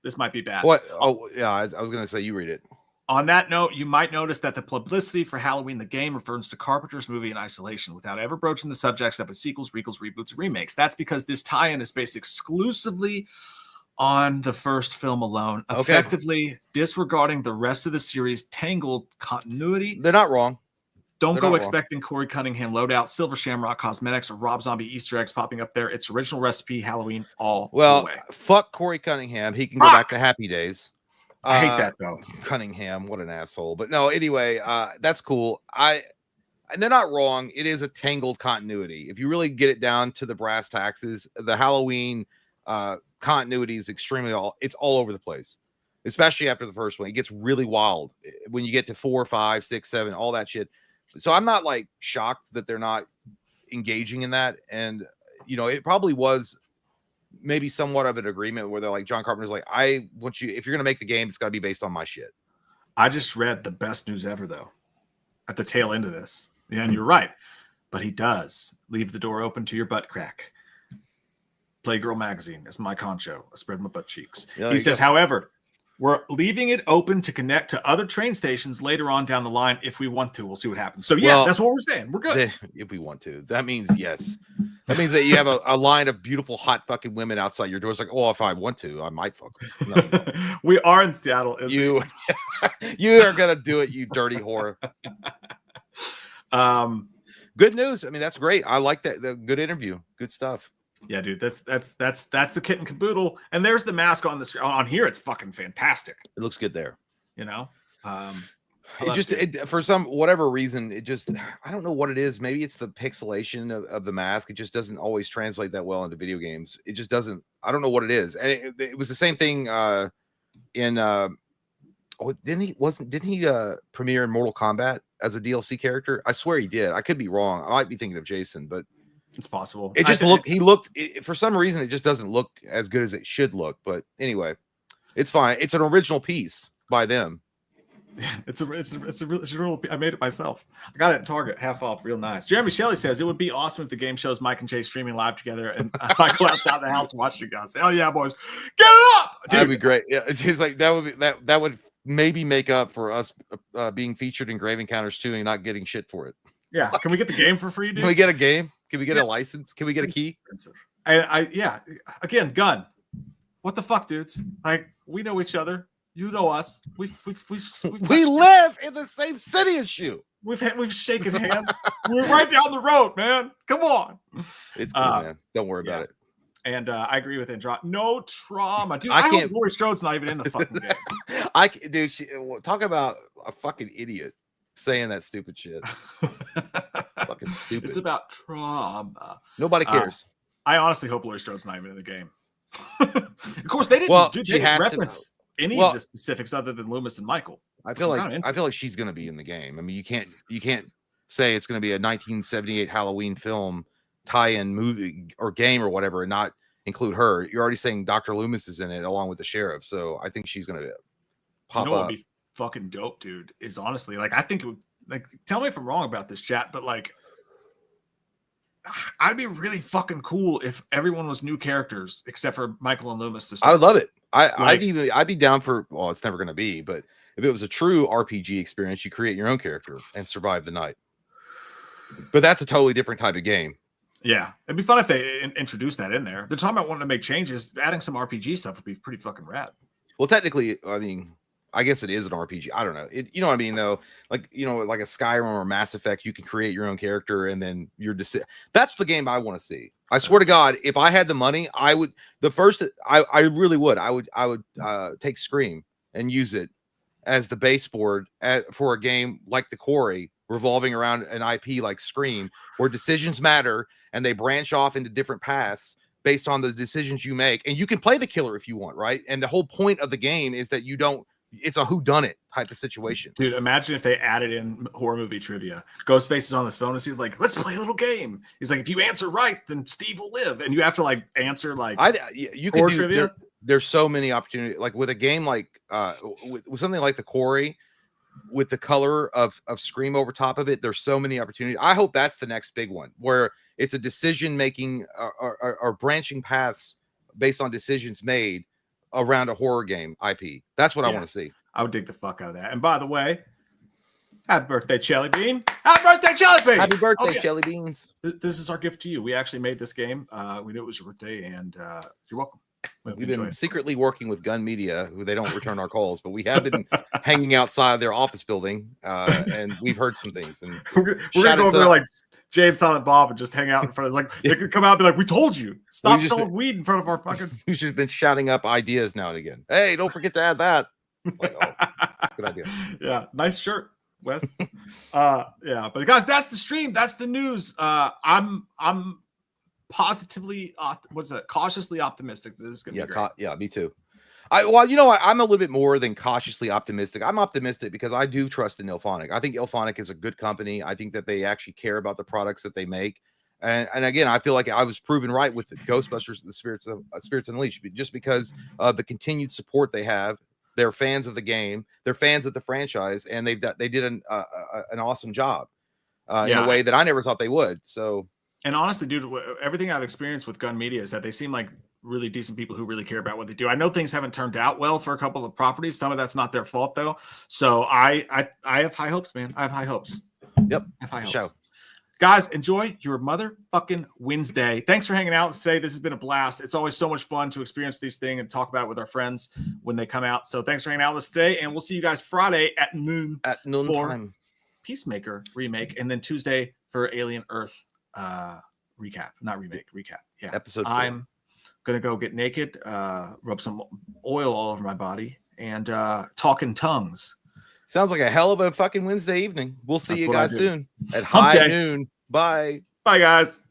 this might be bad. What? Oh yeah, I was gonna say you read it. On that note, you might notice that the publicity for Halloween the game refers to Carpenter's movie in isolation without ever broaching the subjects of its sequels, requels, reboots, and remakes. That's because this tie-in is based exclusively on the first film alone, effectively disregarding the rest of the series' tangled continuity. They're not wrong. Don't go expecting Corey Cunningham loadout, Silver Shamrock cosmetics, or Rob Zombie Easter eggs popping up there. It's original recipe Halloween all the way. Fuck Corey Cunningham. He can go back to Happy Days. I hate that though. Cunningham, what an asshole. But no, anyway, that's cool. And they're not wrong. It is a tangled continuity. If you really get it down to the brass taxes, the Halloween continuity is it's all over the place, especially after the first one. It gets really wild when you get to 4, 5, 6, 7, all that shit. So I'm not like shocked that they're not engaging in that. And it probably was maybe somewhat of an agreement where they're like, John Carpenter's like, I want you, if you're gonna make the game, it's got to be based on my shit. I just read the best news ever though at the tail end of this. Yeah, and you're right, but he does leave the door open to your butt crack. Playgirl magazine is my concho. I spread my butt cheeks. He says, however, we're leaving it open to connect to other train stations later on down the line if we want to. We'll see what happens. So that's what we're saying. We're good. If we want to. That means yes. That means that you have a line of beautiful, hot fucking women outside your door. It's like, oh, if I want to, I might fuck them. No. We are in Seattle. You are gonna do it, you dirty whore. Good news. I mean, that's great. I like that. The good interview. Good stuff. Yeah, dude, that's the kit and caboodle. And there's the mask on on here. It's fucking fantastic. It looks good there. For some whatever reason, I don't know what it is. Maybe it's the pixelation of the mask. It just doesn't always translate that well into video games. It just doesn't. I don't know what it is. And it was the same thing in didn't he premiere in Mortal Kombat as a DLC character? I swear he did. I could be wrong. I might be thinking of Jason, but it's possible. It just for some reason, it just doesn't look as good as it should look. But anyway, it's fine. It's an original piece by them. It's a real. I made it myself. I got it at Target, half off, real nice. Jeremy Shelley says it would be awesome if the game shows Mike and Jay streaming live together, and Michael outside the house watching you guys. Hell yeah, boys, get it up! Dude. That'd be great. Yeah, it's like that would maybe make up for us being featured in Grave Encounters 2 and not getting shit for it. Yeah, can we get the game for free, dude? Can we get a game? Can we get a license? Can we get a key? Again, gun. What the fuck, dudes? Like, we know each other. You know us. We live in the same city as you. We've shaken hands. We're right down the road, man. Come on. It's cool, man. Don't worry about it. And I agree with Andromeda. No trauma, dude. I hope Laurie Strode's not even in the fucking game. Talk about a fucking idiot saying that stupid shit. Fucking stupid. It's about trauma. Nobody cares. I honestly hope Laurie Strode's not even in the game. Of course, they didn't. They didn't reference any of the specifics other than Loomis and Michael. I feel like she's going to be in the game. I mean, you can't say it's going to be a 1978 Halloween film tie-in movie or game or whatever and not include her. You're already saying Dr. Loomis is in it along with the sheriff, so I think she's gonna pop You know what up. would be fucking dope, dude, is honestly, like, I think it would, like, tell me if I'm wrong about this, chat, but like, I'd be really fucking cool if everyone was new characters except for Michael and Loomis to start. I would love it. Like- I'd be down for, well, it's never gonna be, but if it was a true RPG experience, you create your own character and survive the night. But that's a totally different type of game. Yeah, it'd be fun if they introduced that in there. They're talking about wanting to make changes. Adding some RPG stuff would be pretty fucking rad. Well, technically, I mean, I guess it is an RPG. I don't know. You know what I mean, though? Like, you know, like a Skyrim or Mass Effect, you can create your own character and then you're that's the game I want to see. I swear to God, if I had the money, I would. I really would. I would take Scream and use it as the baseboard for a game like The Quarry, revolving around an IP like Scream, where decisions matter and they branch off into different paths based on the decisions you make. And you can play the killer if you want, right? And the whole point of the game is that you don't, it's a whodunit type of situation. Dude, imagine if they added in horror movie trivia. Ghostface is on his phone and he's like, let's play a little game. He's like, if you answer right, then Steve will live. And you have to like answer like You horror could do trivia. there's so many opportunities, like with a game like with something like The Quarry, with the color of Scream over top of it. There's so many opportunities. I hope that's the next big one, where it's a decision making or branching paths based on decisions made around a horror game IP. That's what I want to see. I would dig the fuck out of that. And by the way, happy birthday, Jelly Bean. Happy birthday, Jelly Bean. Happy birthday, Oh, yeah. Jelly Beans. This is our gift to you. We actually made this game. We knew it was your birthday, and you're welcome. We've been secretly working with Gun Media, who they don't return our calls, but we have been hanging outside their office building, and we've heard some things. And we're gonna go over there like Jay and Silent Bob and just hang out in front of, like, they could come out and be like, we told you, stop selling weed in front of our fucking. We've just been shouting up ideas now and again. Hey, don't forget to add that. Like, oh, good idea. Yeah, nice shirt, Wes. Yeah, but guys, that's the stream. That's the news. I'm positively cautiously optimistic that this is gonna be great. Yeah, me too. Well, you know what? I'm a little bit more than cautiously optimistic. I'm optimistic because I do trust in IllFonic. I think IllFonic is a good company. I think that they actually care about the products that they make. And again, I feel like I was proven right with the Ghostbusters, the Spirits Unleashed, just because of the continued support they have. They're fans of the game. They're fans of the franchise, and they did an awesome job in a way that I never thought they would. So. And honestly, dude, everything I've experienced with Gun Media is that they seem like really decent people who really care about what they do. I know things haven't turned out well for a couple of properties. Some of that's not their fault, though. So I have high hopes, man. I have high hopes. Yep. I have high hopes. Show. Guys, enjoy your motherfucking Wednesday. Thanks for hanging out with us today. This has been a blast. It's always so much fun to experience these things and talk about it with our friends when they come out. So thanks for hanging out with us today. And we'll see you guys Friday at noon. At noon for time. Peacemaker remake. And then Tuesday for Alien Earth recap. Not remake, recap. Yeah. Episode 4. I'm gonna go get naked, rub some oil all over my body, and talk in tongues. Sounds like a hell of a fucking Wednesday evening. We'll see That's you what I guys do. soon at Hump high day. noon. Bye. Bye, guys.